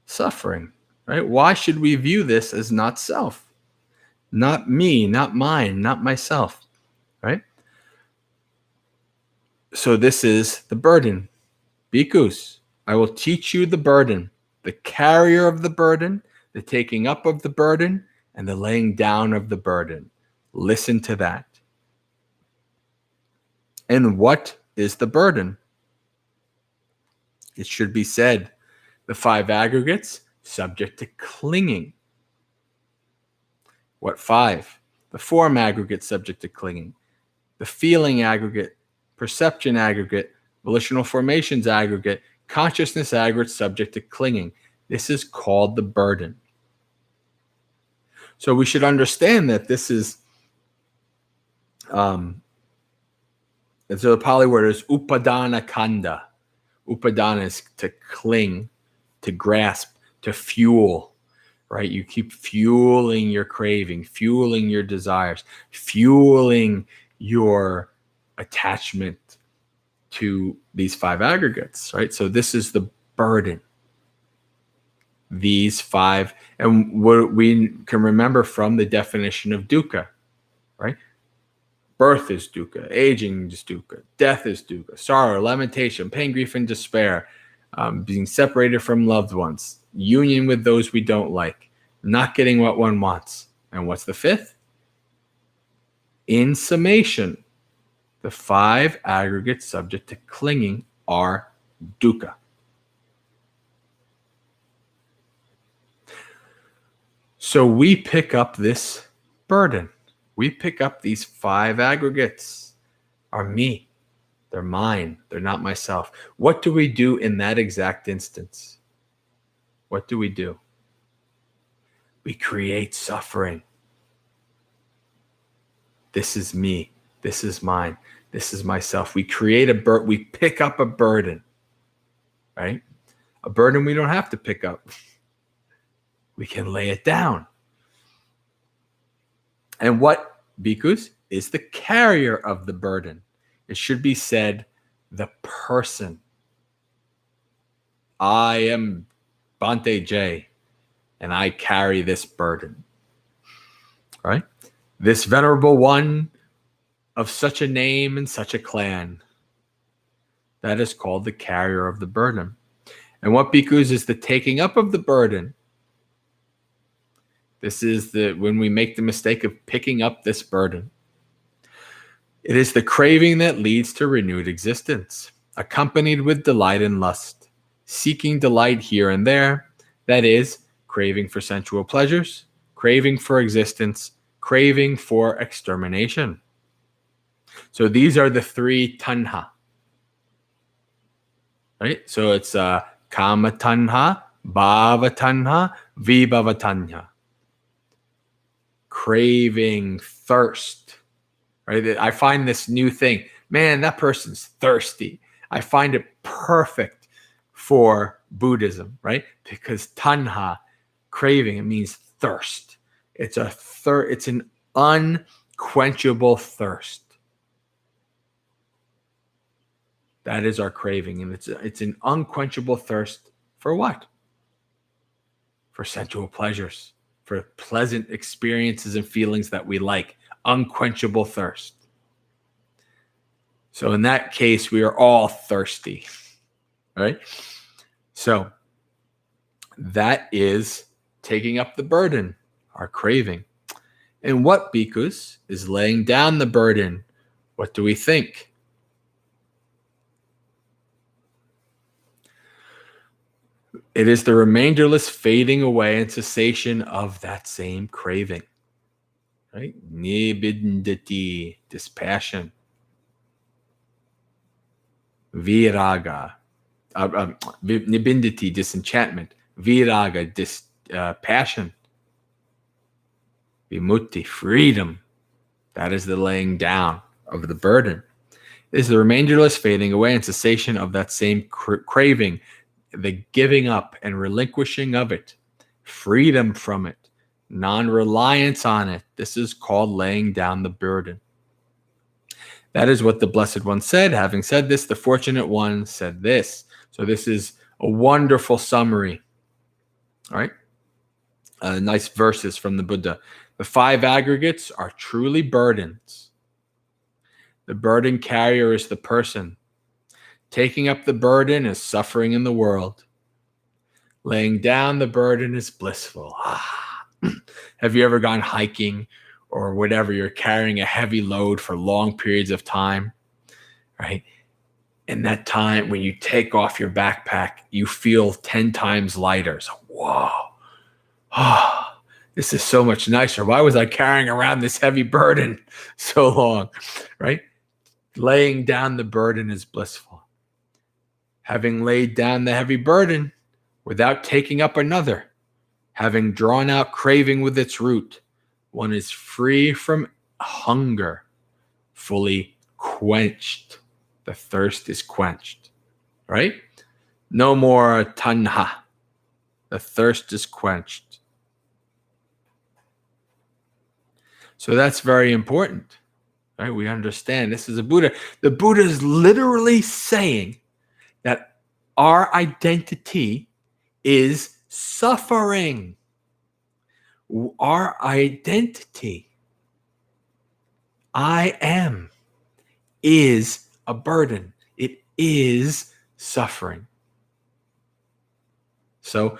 suffering, right? Why should we view this as not self, not me, not mine, not myself, right? So this is the burden. Bhikkhus, I will teach you the burden, the carrier of the burden, the taking up of the burden, and the laying down of the burden. Listen to that. And what is the burden? It should be said, the 5 aggregates subject to clinging. What 5? The form aggregate subject to clinging. The feeling aggregate, perception aggregate, volitional formations aggregate, consciousness aggregate subject to clinging. This is called the burden. So we should understand that this is, and so the Pali word is upadana kanda. Upadana is to cling, to grasp, to fuel, right? You keep fueling your craving, fueling your desires, fueling your attachment to these 5 aggregates, right? So this is the burden. These 5, and what we can remember from the definition of dukkha, right? Birth is dukkha, aging is dukkha, death is dukkha, sorrow, lamentation, pain, grief, and despair, being separated from loved ones, union with those we don't like, not getting what one wants. And what's the 5th? In summation, the 5 aggregates subject to clinging are dukkha. So we pick up this burden. We pick up these 5 aggregates. Are me. They're mine. They're not myself. What do we do in that exact instance? What do? We create suffering. This is me. This is mine. This is myself. We create we pick up a burden, right? A burden we don't have to pick up. We can lay it down. And what, bhikkhus, is the carrier of the burden? It should be said, the person. I am Bhante J, and I carry this burden. Right? This venerable one of such a name and such a clan. That is called the carrier of the burden. And what, bhikkhus, is the taking up of the burden? This is when we make the mistake of picking up this burden. It is the craving that leads to renewed existence, accompanied with delight and lust, seeking delight here and there, that is, craving for sensual pleasures, craving for existence, craving for extermination. So these are the 3 tanha. Right? So it's kama tanha, bhava tanha, vibhava tanha. Craving, thirst. Right? I find this new thing. Man, that person's thirsty. I find it perfect for Buddhism, right? Because tanha, craving, it means thirst. It's an unquenchable thirst. That is our craving, and it's an unquenchable thirst for what? For sensual pleasures, for pleasant experiences and feelings that we like. Unquenchable thirst. So in that case, we are all thirsty, right? So that is taking up the burden, our craving. And what, bhikkhus, is laying down the burden? What do we think? It is the remainderless fading away and cessation of that same craving. Right? Nibindati, dispassion. Viraga, nibindati, disenchantment. Viraga, passion. Vimutti, freedom. That is the laying down of the burden. It is the remainderless fading away and cessation of that same craving, the giving up and relinquishing of it, freedom from it, non-reliance on it. This is called laying down the burden. That is what the Blessed One said. Having said this, the Fortunate One said this. So this is a wonderful summary. All right. Nice verses from the Buddha. The 5 aggregates are truly burdens. The burden carrier is the person. Taking up the burden is suffering in the world. Laying down the burden is blissful. Have you ever gone hiking or whatever? You're carrying a heavy load for long periods of time, right? And that time when you take off your backpack, you feel 10 times lighter. So, whoa. This is so much nicer. Why was I carrying around this heavy burden so long, right? Laying down the burden is blissful. Having laid down the heavy burden without taking up another, having drawn out craving with its root, one is free from hunger, fully quenched. The thirst is quenched, right? No more tanha. The thirst is quenched. So that's very important, right? We understand this is a Buddha. The Buddha is literally saying that our identity is suffering. Our identity, I am, is a burden. It is suffering. So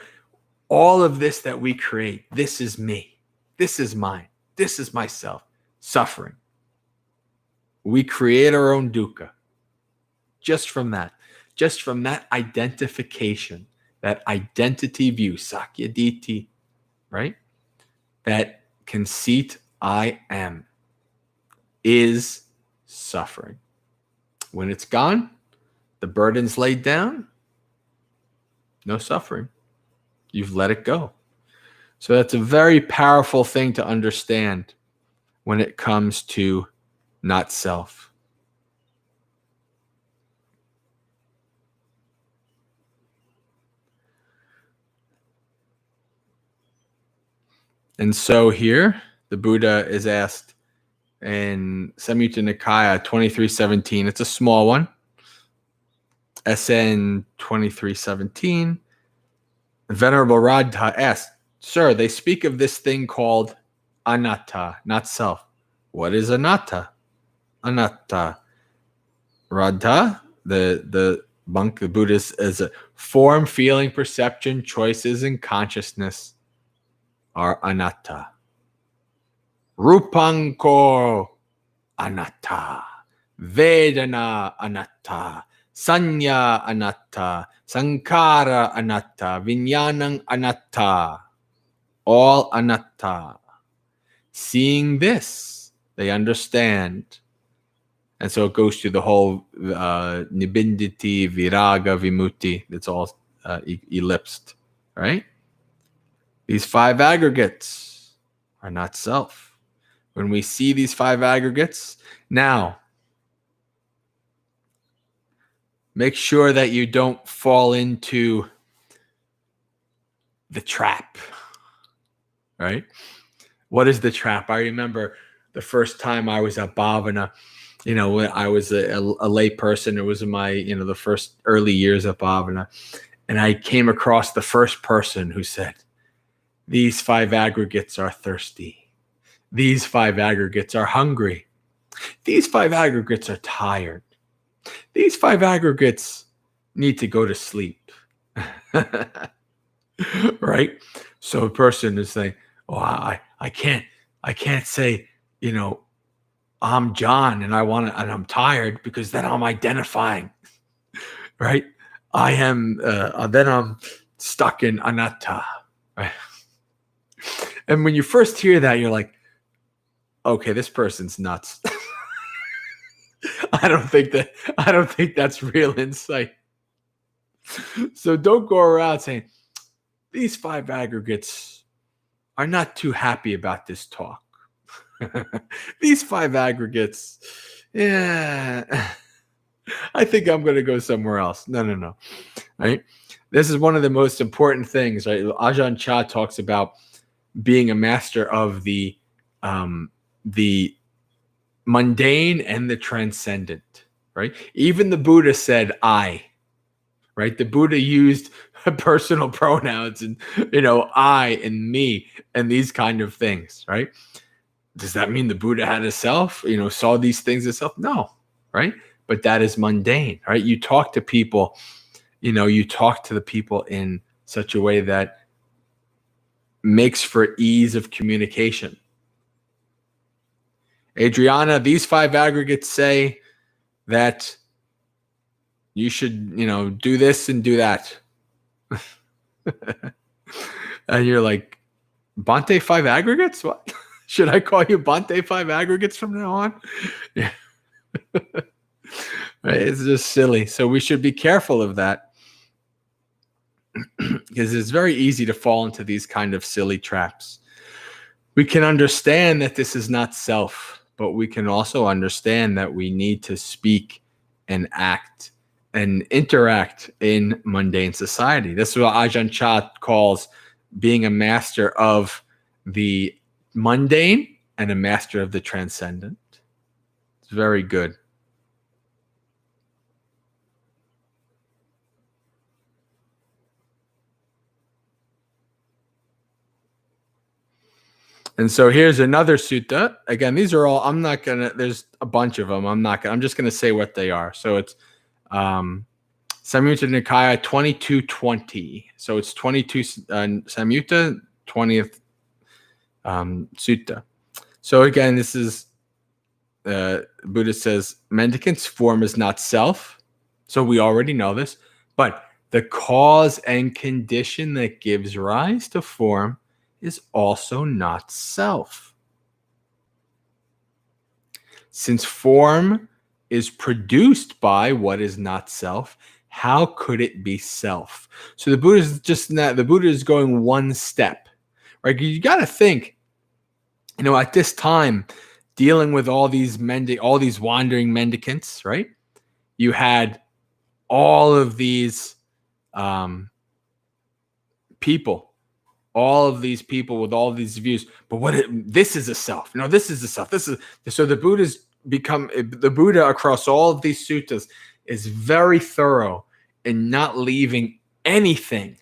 all of this that we create, this is me, this is mine, this is myself, suffering. We create our own dukkha just from that identification, that identity view, sakyaditi, right? That conceit, I am, is suffering. When it's gone, the burden's laid down, no suffering. You've let it go. So that's a very powerful thing to understand when it comes to not self. And so here, the Buddha is asked in Samyutta Nikaya 2317. It's a small one. SN 2317. Venerable Radha asked, Sir, they speak of this thing called Anatta, not self. What is Anatta? Anatta. Radha, the monk, the Buddha, is a form, feeling, perception, choices, and consciousness are Anatta. Rupanko Anatta. Vedana Anatta. Sanya Anatta. Sankara Anatta. Vinyanang Anatta. All Anatta. Seeing this, they understand. And so it goes to the whole nibinditi, viraga, vimutti. It's all ellipsed, right? These 5 aggregates are not self. When we see these 5 aggregates, now, make sure that you don't fall into the trap, right? What is the trap? I remember the first time I was at Bhavana, when I was a lay person. It was in my, the first early years at Bhavana. And I came across the first person who said, these 5 aggregates are thirsty. These 5 aggregates are hungry. These 5 aggregates are tired. These 5 aggregates need to go to sleep. Right? So a person is saying, oh, I can't say, I'm John and and I'm tired, because then I'm identifying, right? I am, then I'm stuck in anatta. Right? And when you first hear that, you're like, okay, this person's nuts. I don't think that's real insight. So don't go around saying these 5 aggregates are not too happy about this talk. These 5 aggregates, yeah, I think I'm going to go somewhere else. No. Right? This is one of the most important things, right? Ajahn Chah talks about being a master of the mundane and the transcendent, right? Even the Buddha said I, right? The Buddha used personal pronouns and, I and me and these kind of things, right? Does that mean the Buddha had a self, saw these things as self? No, right? But that is mundane, right? You talk to people, you talk to the people in such a way that makes for ease of communication. Adriana, these 5 aggregates say that you should, do this and do that. And you're like, Bhante 5 aggregates? What? Should I call you Bhante 5 aggregates from now on? Yeah. Right? It's just silly. So we should be careful of that because it's very easy to fall into these kind of silly traps. We can understand that this is not self, but we can also understand that we need to speak and act and interact in mundane society. This is what Ajahn Chah calls being a master of the mundane and a master of the transcendent. It's very good. And so here's another sutta. Again, these are all, there's a bunch of them. I'm just going to say what they are. So it's Samyutta Nikaya 2220. So it's 22 Samyutta, 20th sutta. So again, this is, Buddha says, mendicant's form is not self. So we already know this. But the cause and condition that gives rise to form is also not self. Since form is produced by what is not self, how could it be self? So the Buddha is going one step, right? You got to think, at this time, dealing with all these wandering mendicants, right? You had all of these people. All of these people with all these views, but this is a self. No, this is a self. So the Buddha across all of these suttas is very thorough in not leaving anything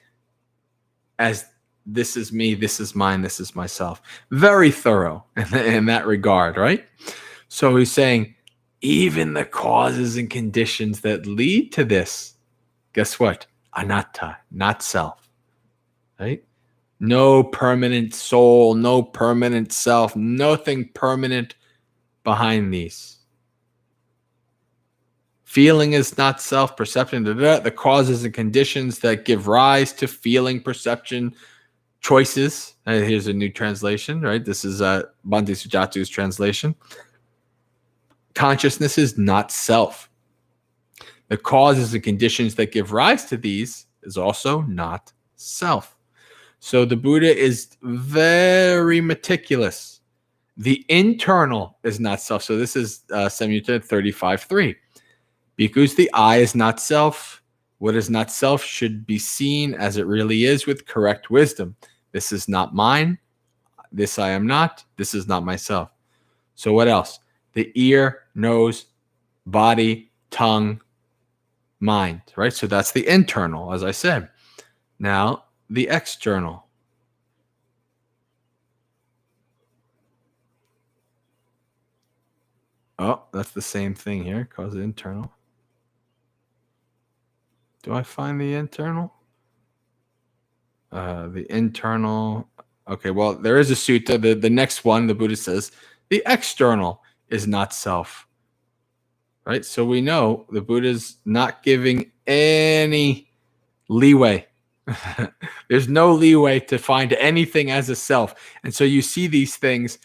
as this is me, this is mine, this is myself. Very thorough in that regard, right? So he's saying even the causes and conditions that lead to this, guess what? Anatta, not self, right? No permanent soul, no permanent self, nothing permanent behind these. Feeling is not self, perception, the causes and conditions that give rise to feeling, perception, choices. Here's a new translation, right? This is Bhante Sujatu's translation. Consciousness is not self. The causes and conditions that give rise to these is also not self. So the Buddha is very meticulous. The internal is not self. So this is Samyutta 35.3. Because the I is not self, what is not self should be seen as it really is with correct wisdom. This is not mine. This I am not. This is not myself. So what else? The ear, nose, body, tongue, mind, right? So that's the internal, as I said. Now, the external. Oh, that's the same thing here. Cause internal. Do I find the internal? The internal. Okay, well, there is a sutta. The next one, the Buddha says, the external is not self. Right? So we know the Buddha's not giving any leeway There's no leeway to find anything as a self. And so you see these things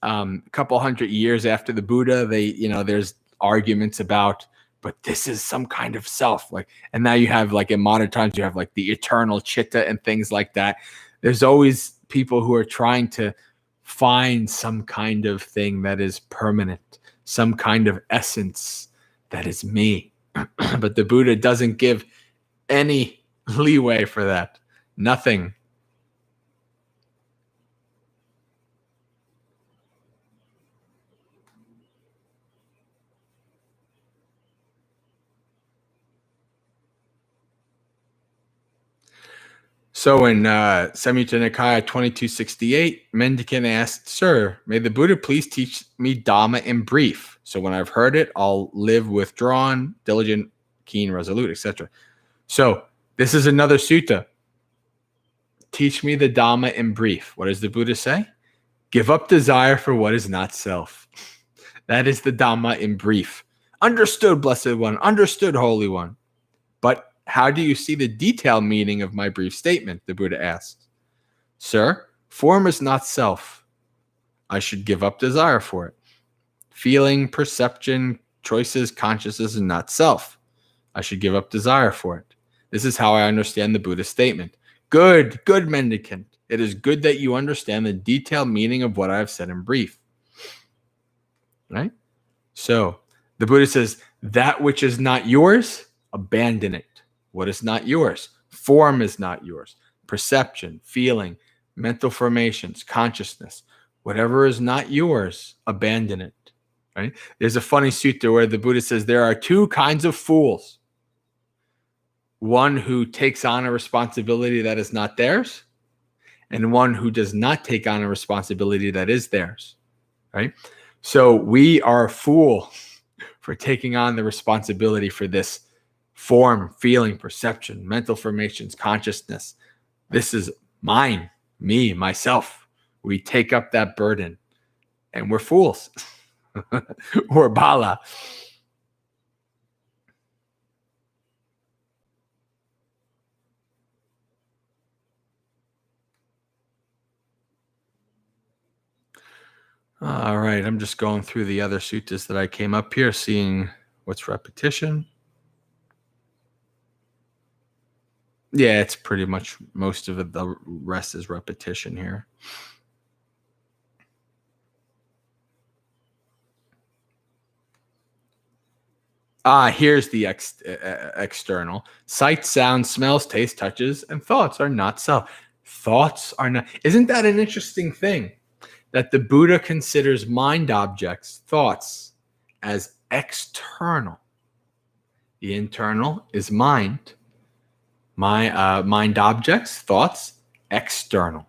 a couple hundred years after the Buddha, there's arguments about, but this is some kind of self. Like, and now you have, like, in modern times, you have like the eternal chitta and things like that. There's always people who are trying to find some kind of thing that is permanent, some kind of essence that is me. But the Buddha doesn't give any leeway for that. Nothing. So in Samyutta Nikaya 2268, Mendicant asked, "Sir, may the Buddha please teach me Dhamma in brief. So when I've heard it, I'll live withdrawn, diligent, keen, resolute, etc." So this is another sutta. Teach me the Dhamma in brief. What does the Buddha say? Give up desire for what is not self. That is the Dhamma in brief. Understood, Blessed One. Understood, Holy One. But how do you see the detailed meaning of my brief statement? The Buddha asked. Sir, form is not self. I should give up desire for it. Feeling, perception, choices, consciousness is not self. I should give up desire for it. This is how I understand the Buddha's statement. Good, good, Mendicant. It is good that you understand the detailed meaning of what I have said in brief. Right? So the Buddha says, that which is not yours, abandon it. What is not yours? Form is not yours. Perception, feeling, mental formations, consciousness, whatever is not yours, abandon it. Right? There's a funny sutta where the Buddha says there are two kinds of fools. One who takes on a responsibility that is not theirs, and one who does not take on a responsibility that is theirs. Right? So we are a fool for taking on the responsibility for this form, feeling, perception, mental formations, consciousness. This is mine, me, myself. We take up that burden and we're fools. We're bala. All right, I'm just going through the other suttas that I came up here, seeing what's repetition. Yeah, it's pretty much most of it. The rest is repetition here. Here's the external. Sight, sound, smells, taste, touches, and thoughts are not self. Thoughts are not. Isn't that an interesting thing? That the Buddha considers mind objects, thoughts, as external. The internal is mind. Mind objects, thoughts, external.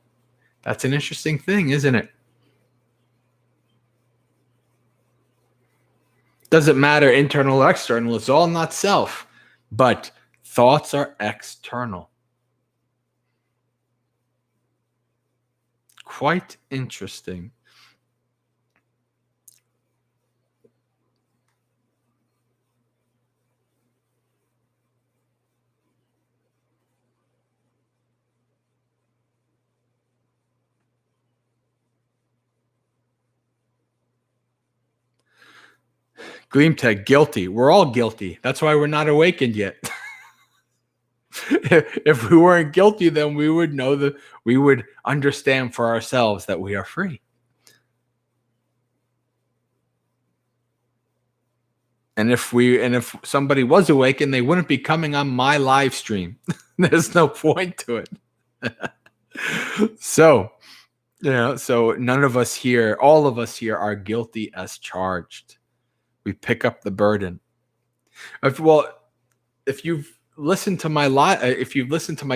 That's an interesting thing, isn't it? Doesn't matter internal or external. It's all not self. But thoughts are external. Quite interesting. Gleamtech, guilty. We're all guilty. That's why we're not awakened yet. If we weren't guilty, then we would know that we would understand for ourselves that we are free. And if somebody was awakened, they wouldn't be coming on my live stream. There's no point to it. So none of us here, all of us here are guilty as charged. We pick up the burden. If you've listened to my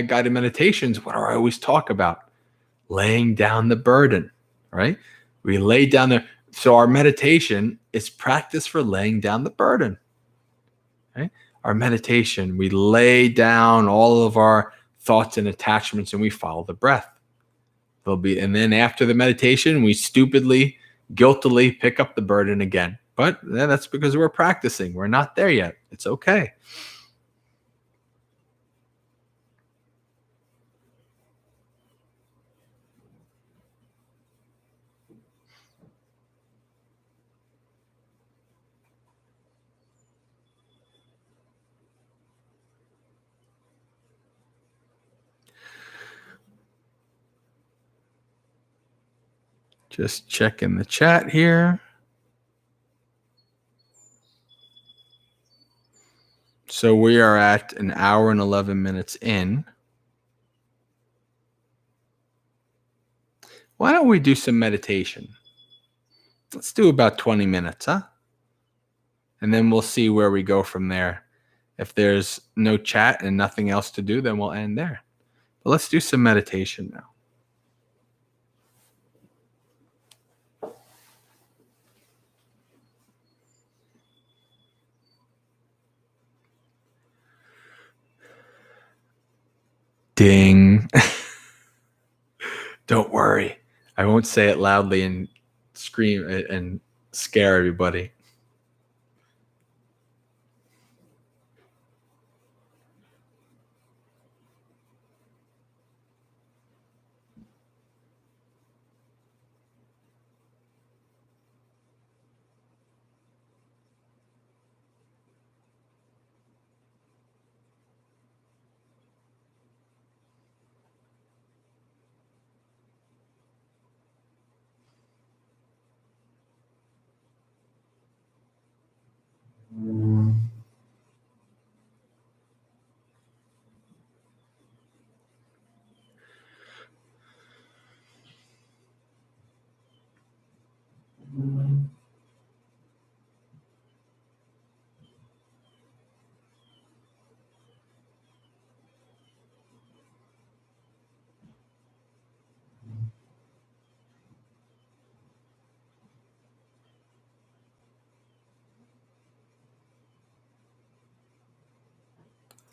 guided meditations, what do I always talk about? Laying down the burden, right? We lay down so our meditation is practice for laying down the burden. Okay? Our meditation, we lay down all of our thoughts and attachments and we follow the breath. And then after the meditation, we stupidly, guiltily pick up the burden again. But that's because we're practicing. We're not there yet. It's okay. Just checking the chat here. So we are at an hour and 11 minutes in. Why don't we do some meditation? Let's do about 20 minutes, huh? And then we'll see where we go from there. If there's no chat and nothing else to do, then we'll end there. But let's do some meditation now. Ding. Don't worry. I won't say it loudly and scream and scare everybody.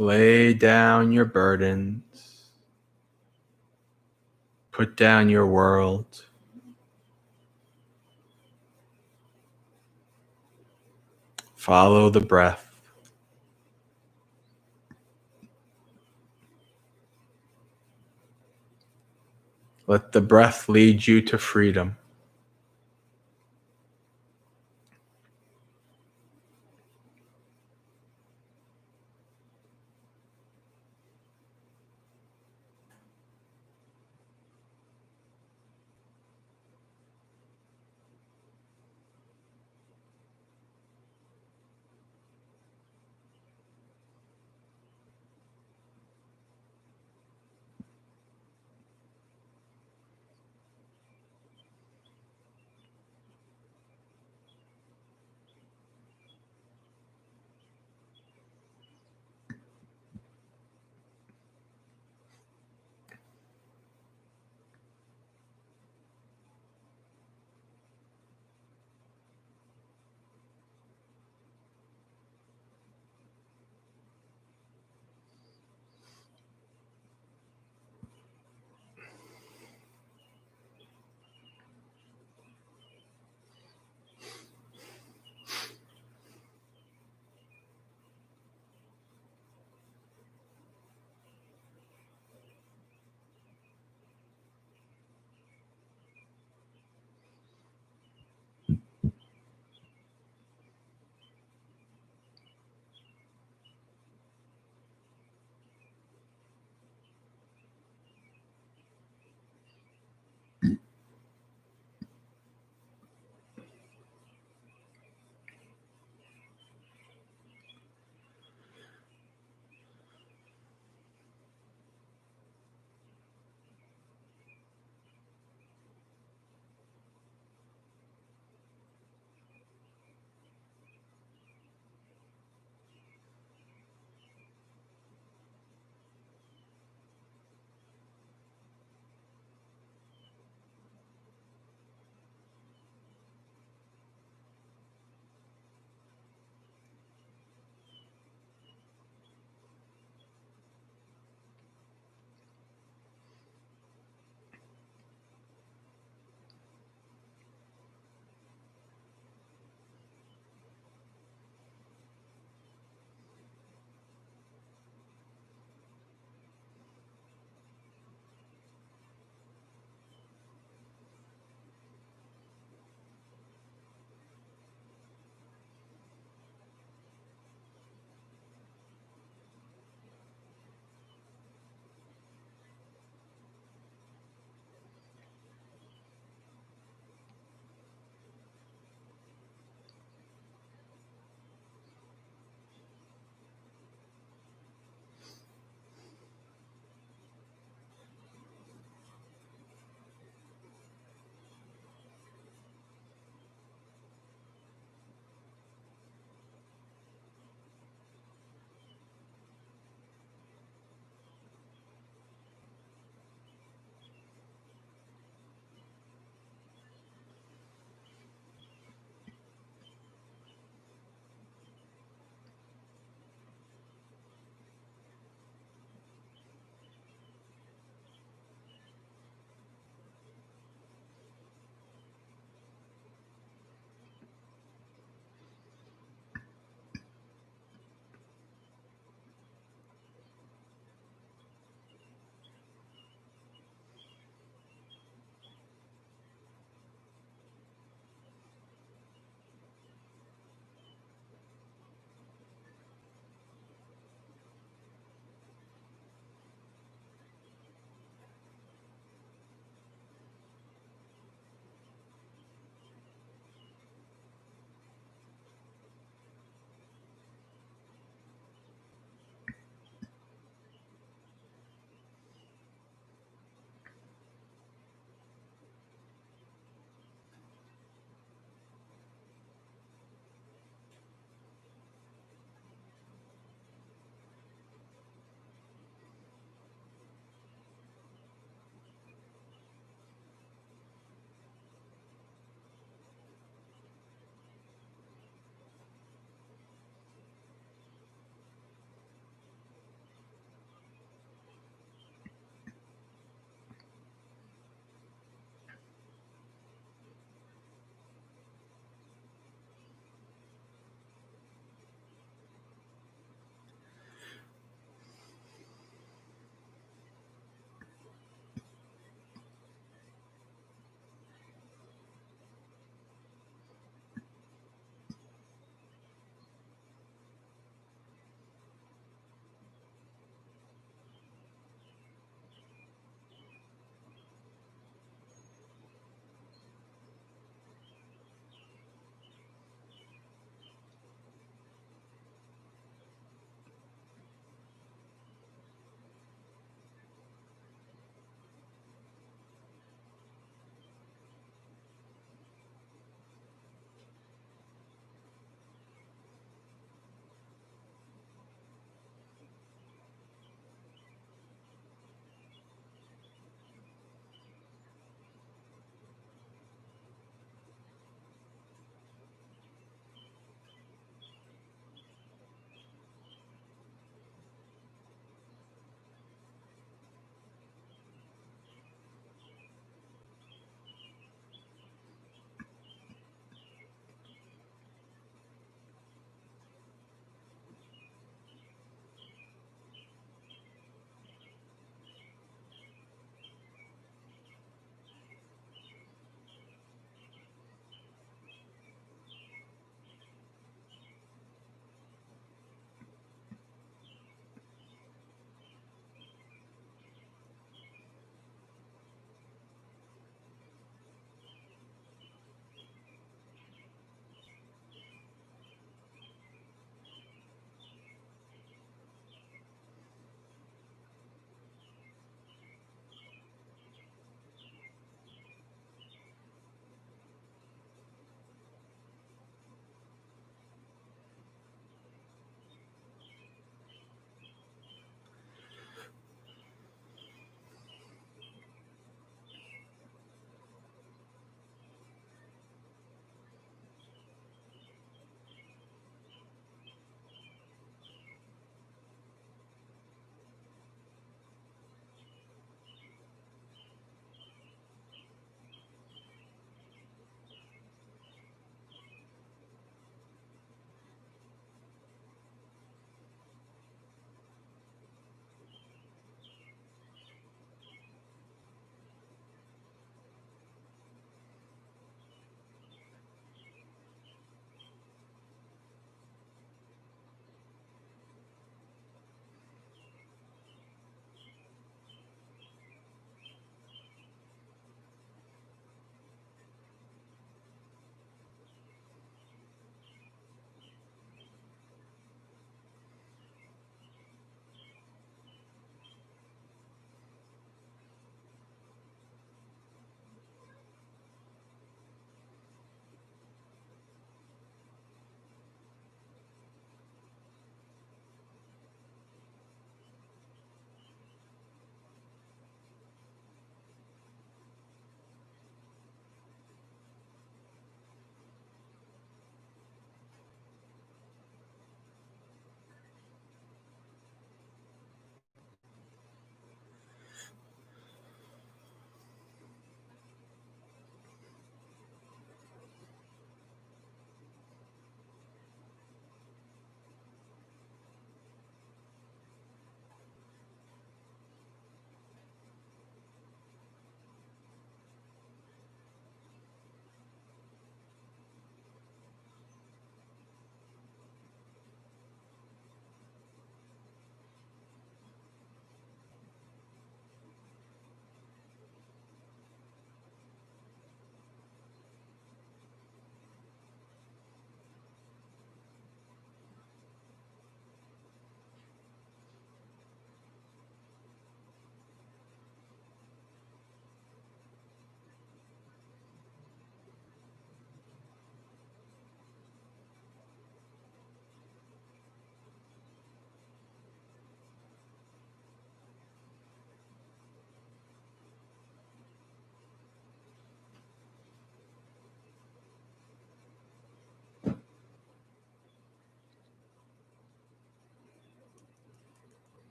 Lay down your burdens. Put down your world. Follow the breath. Let the breath lead you to freedom.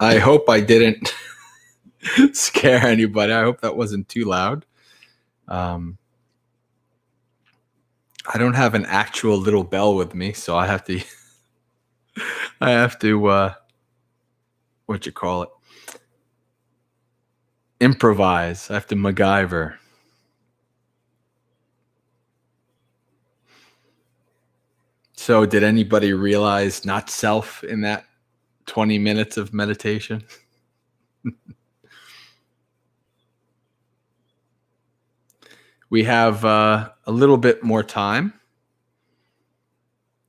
I hope I didn't scare anybody. I hope that wasn't too loud. I don't have an actual little bell with me, so I have to what you call it? Improvise. I have to MacGyver. So did anybody realize not self in that 20 minutes of meditation? We have a little bit more time.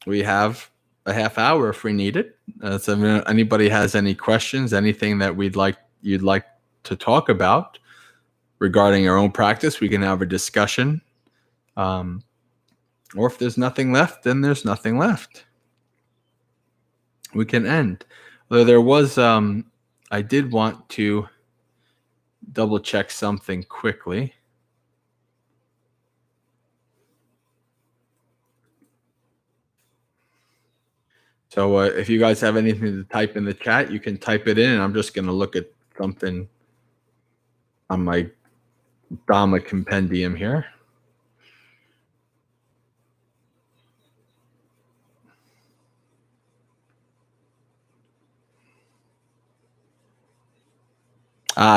We have a half hour if we need it. So if anybody has any questions, anything that you'd like to talk about regarding our own practice, we can have a discussion. Or if there's nothing left, then there's nothing left. We can end. Though there was, I did want to double check something quickly. So if you guys have anything to type in the chat, you can type it in. And I'm just going to look at something on my Dhamma compendium here.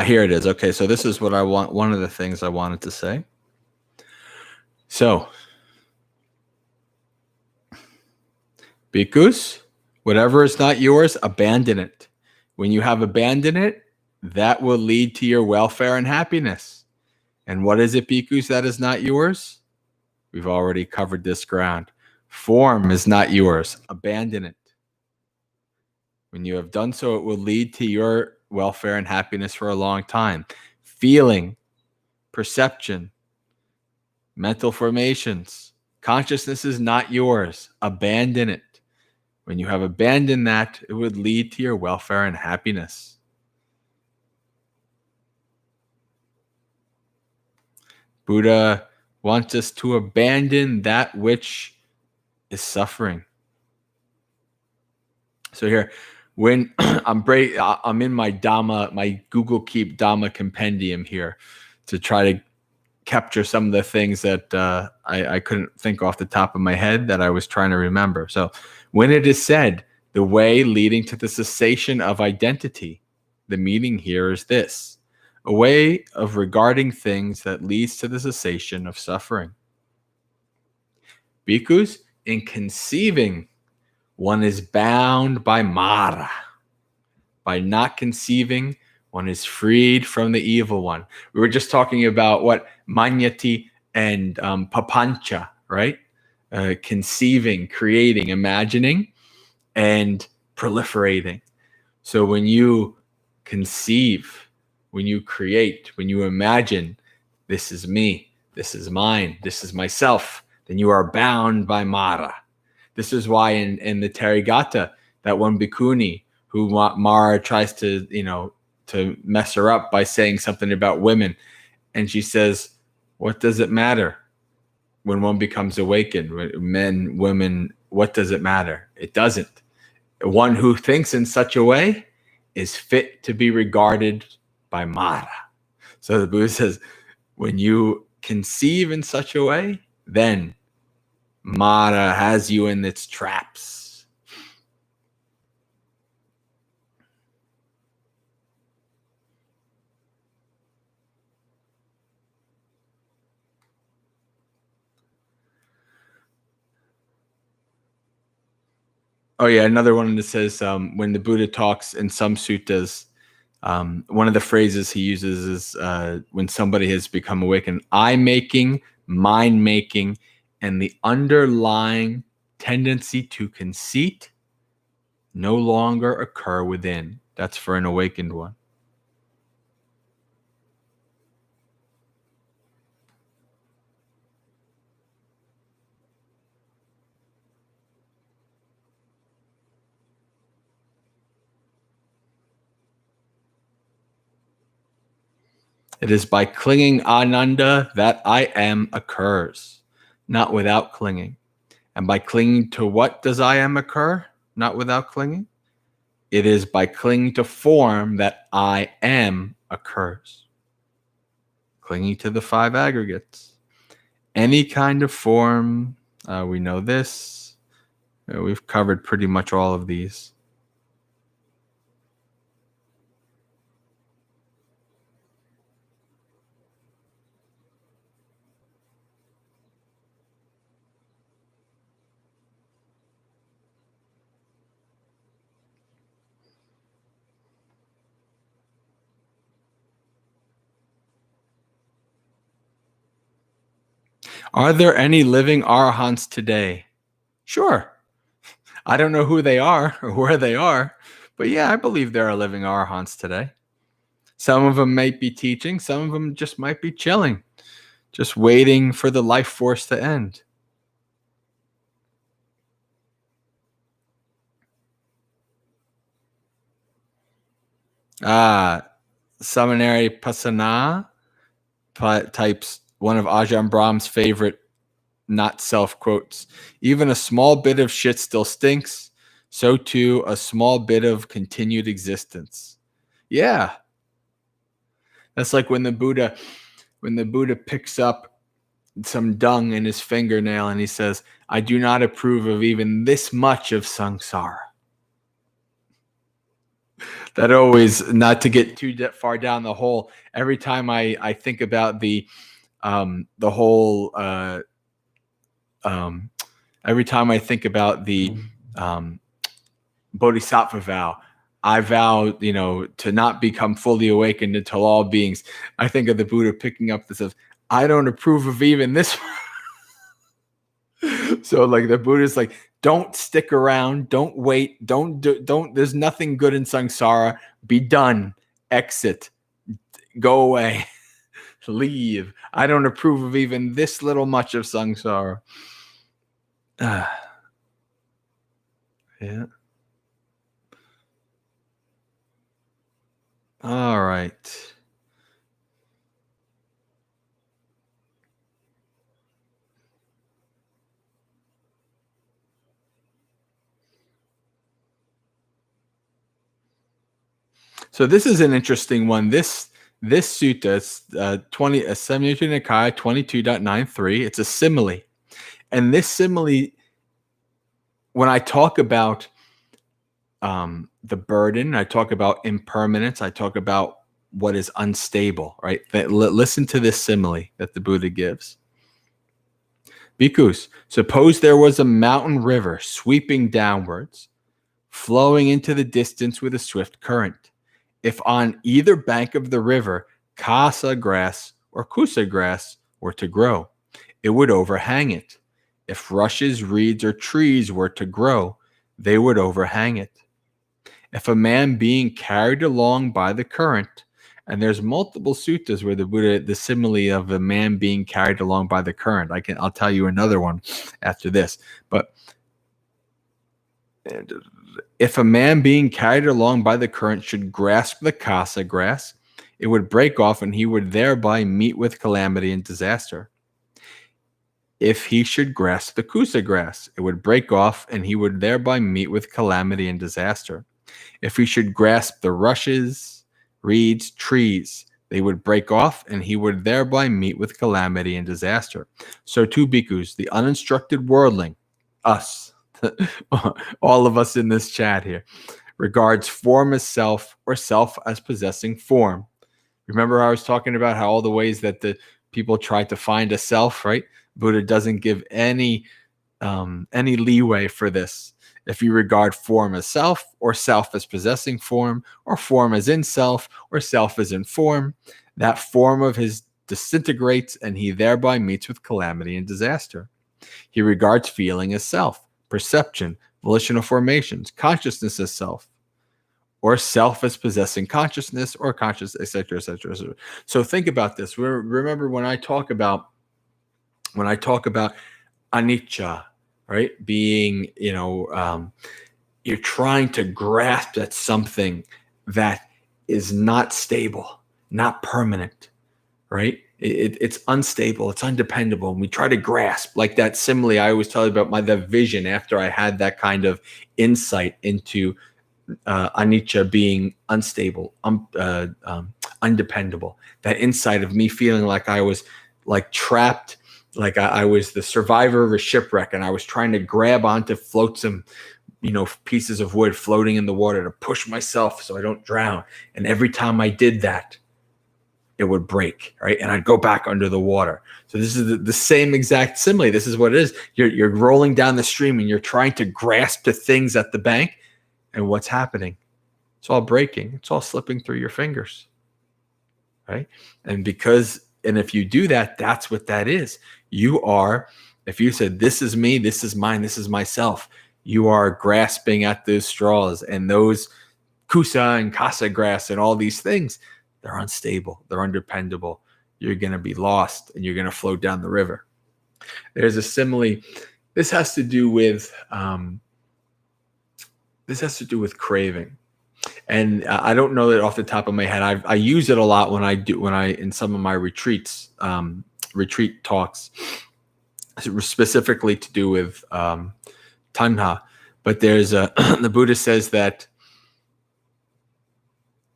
Here it is. Okay, so this is what I want. One of the things I wanted to say. So, bhikkhus, whatever is not yours, abandon it. When you have abandoned it, that will lead to your welfare and happiness. And what is it, bhikkhus, that is not yours? We've already covered this ground. Form is not yours. Abandon it. When you have done so, it will lead to your welfare and happiness for a long time. Feeling, perception, mental formations, consciousness is not yours. Abandon it. When you have abandoned that, it would lead to your welfare and happiness. Buddha wants us to abandon that which is suffering. So here, when I'm in my Dhamma, my Google Keep Dhamma compendium here to try to capture some of the things that I couldn't think off the top of my head that I was trying to remember. So when it is said, the way leading to the cessation of identity, the meaning here is this: a way of regarding things that leads to the cessation of suffering. Bhikkhus, in conceiving, one is bound by Mara. By not conceiving, one is freed from the evil one. We were just talking about what Manyati and Papancha, right? Conceiving, creating, imagining, and proliferating. So when you conceive, when you create, when you imagine, this is me, this is mine, this is myself, then you are bound by Mara. This is why in the Therigatha, that one bhikkhuni who Mara tries to, to mess her up by saying something about women. And she says, what does it matter when one becomes awakened? Men, women, what does it matter? It doesn't. One who thinks in such a way is fit to be regarded by Mara. So the Buddha says, when you conceive in such a way, then Mara has you in its traps. Oh yeah, another one that says when the Buddha talks in some suttas, one of the phrases he uses is when somebody has become awakened, I-making, mind-making, and the underlying tendency to conceit no longer occur within. That's for an awakened one. It is by clinging Ananda that I am occurs, not without clinging. And by clinging to what does I am occur, not without clinging? It is by clinging to form that I am occurs. Clinging to the 5 aggregates. Any kind of form, we know this. We've covered pretty much all of these. Are there any living arahants today? Sure. I don't know who they are or where they are, but yeah, I believe there are living arahants today. Some of them might be teaching, some of them just might be chilling, just waiting for the life force to end. Seminary Pasana types one of Ajahn Brahm's favorite not self quotes. Even a small bit of shit still stinks. So too a small bit of continued existence. Yeah. That's like when the Buddha picks up some dung in his fingernail and he says, I do not approve of even this much of samsara. That always, not to get too far down the hole, every time I think about the whole every time I think about the bodhisattva vow, I vow, to not become fully awakened until all beings. I think of the Buddha picking up this of, I don't approve of even this. So like the Buddha's like, don't stick around, don't wait, don't, there's nothing good in samsara. Be done, exit, go away, leave. I don't approve of even this little much of samsara. Yeah. All right. So this is an interesting one. This sutta is 72 Nikaya 22.93. It's a simile. And this simile, when I talk about the burden, I talk about impermanence, I talk about what is unstable, right? Listen to this simile that the Buddha gives. Bhikkhus, suppose there was a mountain river sweeping downwards, flowing into the distance with a swift current. If on either bank of the river kasa grass or kusa grass were to grow, it would overhang it. If rushes, reeds, or trees were to grow, they would overhang it. If a man being carried along by the current, and there's multiple suttas where the Buddha, the simile of a man being carried along by the current. I'll tell you another one after this. But if a man being carried along by the current should grasp the kasa grass, it would break off and he would thereby meet with calamity and disaster. If he should grasp the kusa grass, it would break off and he would thereby meet with calamity and disaster. If he should grasp the rushes, reeds, trees, they would break off and he would thereby meet with calamity and disaster. So too, bhikkhus, the uninstructed worldling, us, all of us in this chat here, regards form as self or self as possessing form. Remember I was talking about how all the ways that the people try to find a self, right? Buddha doesn't give any leeway for this. If you regard form as self or self as possessing form or form as in self or self as in form, that form of his disintegrates and he thereby meets with calamity and disaster. He regards feeling as self, perception, volitional formations, consciousness as self, or self as possessing consciousness or conscious, etc., etc., etc. So think about this. Remember when I talk about anicca, right? Being, you're trying to grasp at something that is not stable, not permanent, right? It's unstable, it's undependable, and we try to grasp, like that simile I always tell you about the vision after I had that kind of insight into Anicca being unstable, undependable. That inside of me feeling like I was like trapped, like I was the survivor of a shipwreck, and I was trying to grab onto flotsam, pieces of wood floating in the water to push myself so I don't drown. And every time I did that, it would break, right? And I'd go back under the water. So this is the same exact simile. This is what it is. You're rolling down the stream and you're trying to grasp to things at the bank. And what's happening? It's all breaking. It's all slipping through your fingers, right? And if you do that, that's what that is. If you said, this is me, this is mine, this is myself, you are grasping at those straws, and those kusa and casa grass and all these things, they're unstable, they're undependable. You're going to be lost and you're going to float down the river. There's a simile. This has to do with craving. And I don't know that off the top of my head. I use it a lot when I in some of my retreats, retreat talks, specifically to do with tanha. But there's the Buddha says that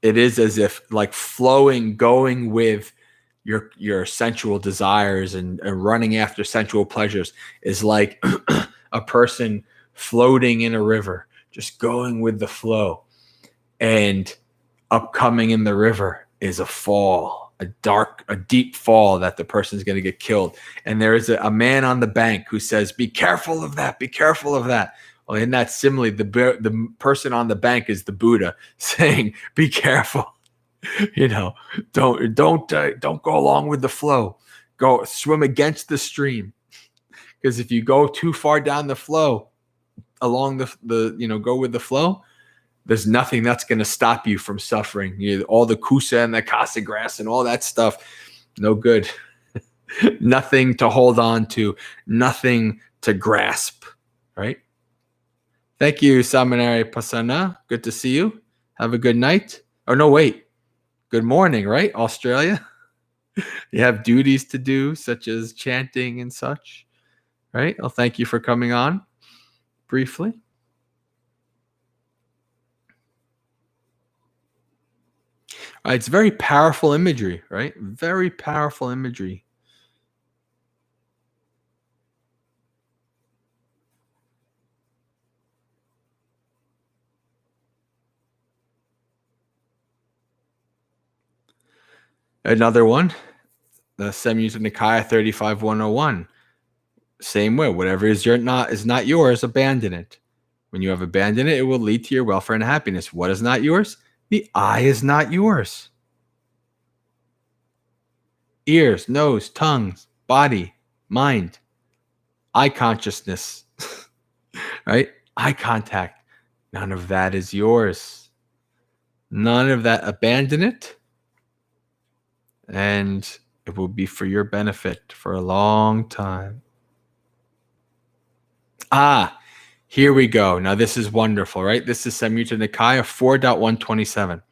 it is as if like flowing, going with your sensual desires and running after sensual pleasures is like a person floating in a river, just going with the flow. And upcoming in the river is a fall, a deep fall that the person's going to get killed. And there is a man on the bank who says, be careful of that, be careful of that. Well, in that simile, the person on the bank is the Buddha saying, be careful, don't go along with the flow, go swim against the stream. Because if you go too far down the flow, along the go with the flow, there's nothing that's going to stop you from suffering. All the kusa and the casa grass and all that stuff, no good. Nothing to hold on to, nothing to grasp, right? Thank you, Samanari Pasana. Good to see you. Have a good night. Oh, no, wait. Good morning, right? Australia. You have duties to do, such as chanting and such, right? Well, thank you for coming on briefly. It's very powerful imagery, right? Very powerful imagery. Another one, the Samyutta Nikaya 35-101. Same way, whatever is not yours, abandon it. When you have abandoned it, it will lead to your welfare and happiness. What is not yours? The eye is not yours. Ears, nose, tongues, body, mind, eye consciousness, right? Eye contact. None of that is yours. None of that. Abandon it, and it will be for your benefit for a long time. Here we go. Now, this is wonderful, right? This is Samyutta Nikaya 4.127.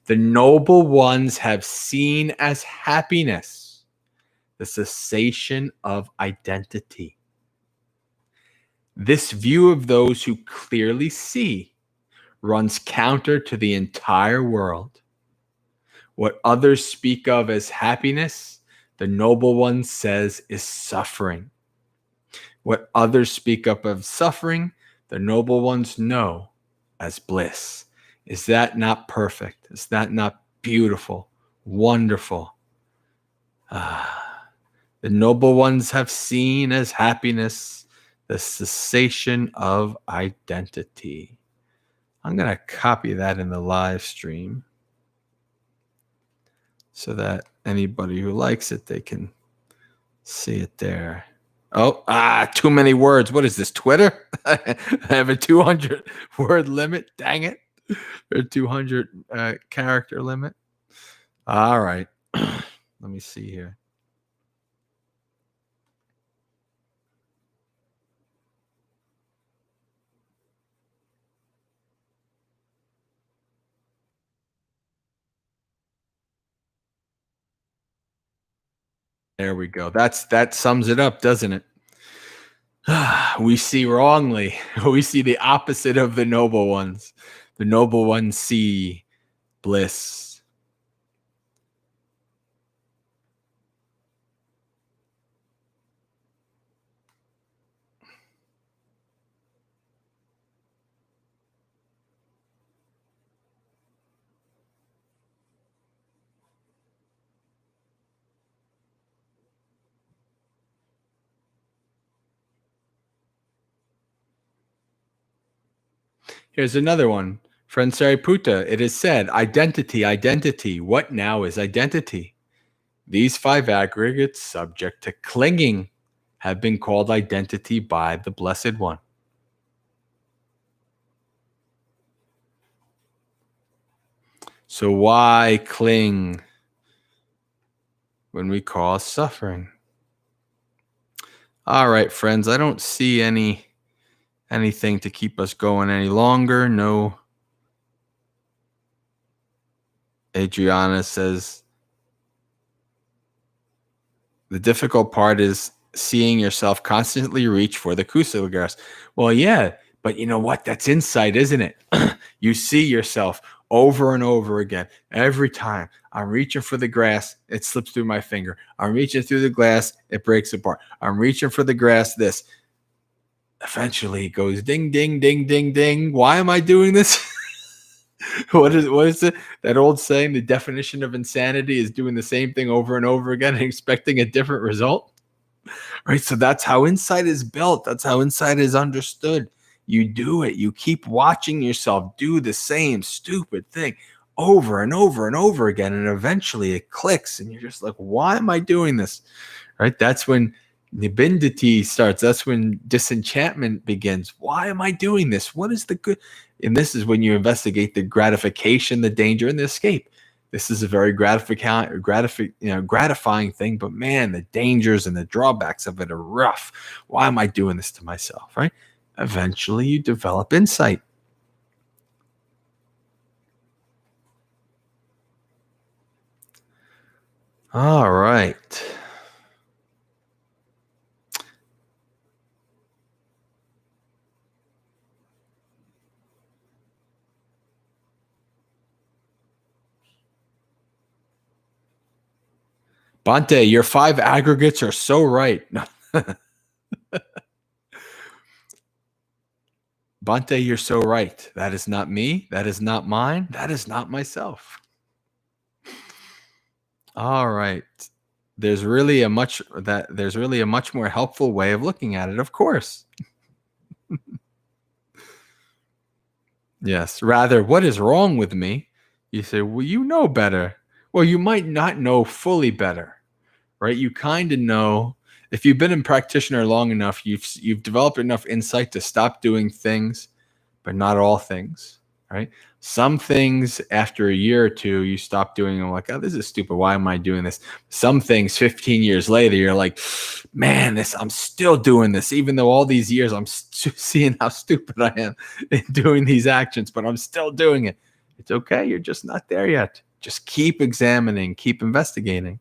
The noble ones have seen as happiness the cessation of identity. This view of those who clearly see runs counter to the entire world. What others speak of as happiness, the noble one says is suffering. What others speak up of suffering, the noble ones know as bliss. Is that not perfect? Is that not beautiful, wonderful? The noble ones have seen as happiness the cessation of identity. I'm going to copy that in the live stream so that anybody who likes it, they can see it there. Oh, too many words. What is this, Twitter? I have a 200 word limit. Dang it. Or 200 character limit. All right. Let me see here. There we go. That sums it up, doesn't it? We see wrongly. We see the opposite of the noble ones. The noble ones see bliss. Here's another one. Friend Sariputta, it is said, identity, identity. What now is identity? These 5 aggregates subject to clinging have been called identity by the Blessed One. So why cling when we cause suffering? All right, friends, I don't see anything to keep us going any longer. No. Adriana says, the difficult part is seeing yourself constantly reach for the kusala grass. Well, yeah, but you know what? That's insight, isn't it? You see yourself over and over again. Every time I'm reaching for the grass, it slips through my finger. I'm reaching through the glass, it breaks apart. I'm reaching for the grass, this. Eventually it goes ding, ding, ding, ding, ding. Why am I doing this? What is it? That old saying, the definition of insanity is doing the same thing over and over again and expecting a different result. Right? So that's how insight is built. That's how insight is understood. You do it. You keep watching yourself do the same stupid thing over and over and over again. And eventually it clicks and you're just like, why am I doing this? Right? That's when nibindati starts. That's when disenchantment begins. Why am I doing this? What is the good? And this is when you investigate the gratification, the danger, and the escape. This is a very gratifying thing, but man, the dangers and the drawbacks of it are rough. Why am I doing this to myself, right? Eventually, you develop insight. All right. Bante, your 5 aggregates are so right. Bante, you're so right. That is not me. That is not mine. That is not myself. All right. There's really a much more helpful way of looking at it, of course. Yes. Rather, what is wrong with me? You say, well, you know better. Well, you might not know fully better, right? You kind of know. If you've been a practitioner long enough, you've developed enough insight to stop doing things, but not all things, right? Some things after a year or two, you stop doing them like, oh, this is stupid. Why am I doing this? Some things 15 years later, you're like, man, I'm still doing this. Even though all these years I'm seeing how stupid I am in doing these actions, but I'm still doing it. It's okay. You're just not there yet. Just keep examining, keep investigating.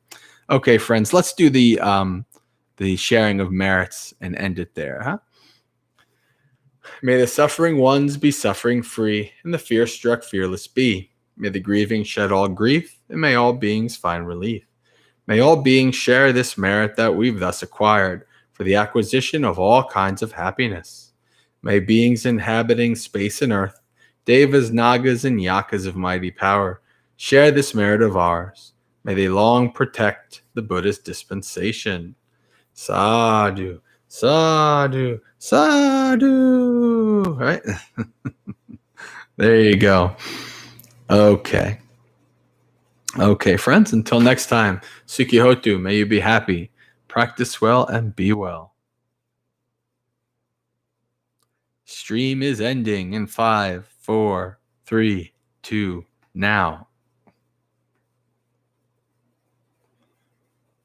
Okay, friends, let's do the sharing of merits and end it there, huh? May the suffering ones be suffering free, and the fear-struck fearless be. May the grieving shed all grief, and may all beings find relief. May all beings share this merit that we've thus acquired for the acquisition of all kinds of happiness. May beings inhabiting space and earth, devas, nagas, and yakas of mighty power, share this merit of ours. May they long protect the Buddha's dispensation. Sadhu, sadhu, sadhu. Right? There you go. Okay. Okay, friends, until next time, Sukhihotu, may you be happy, practice well, and be well. Stream is ending in 5, 4, 3, 2, now.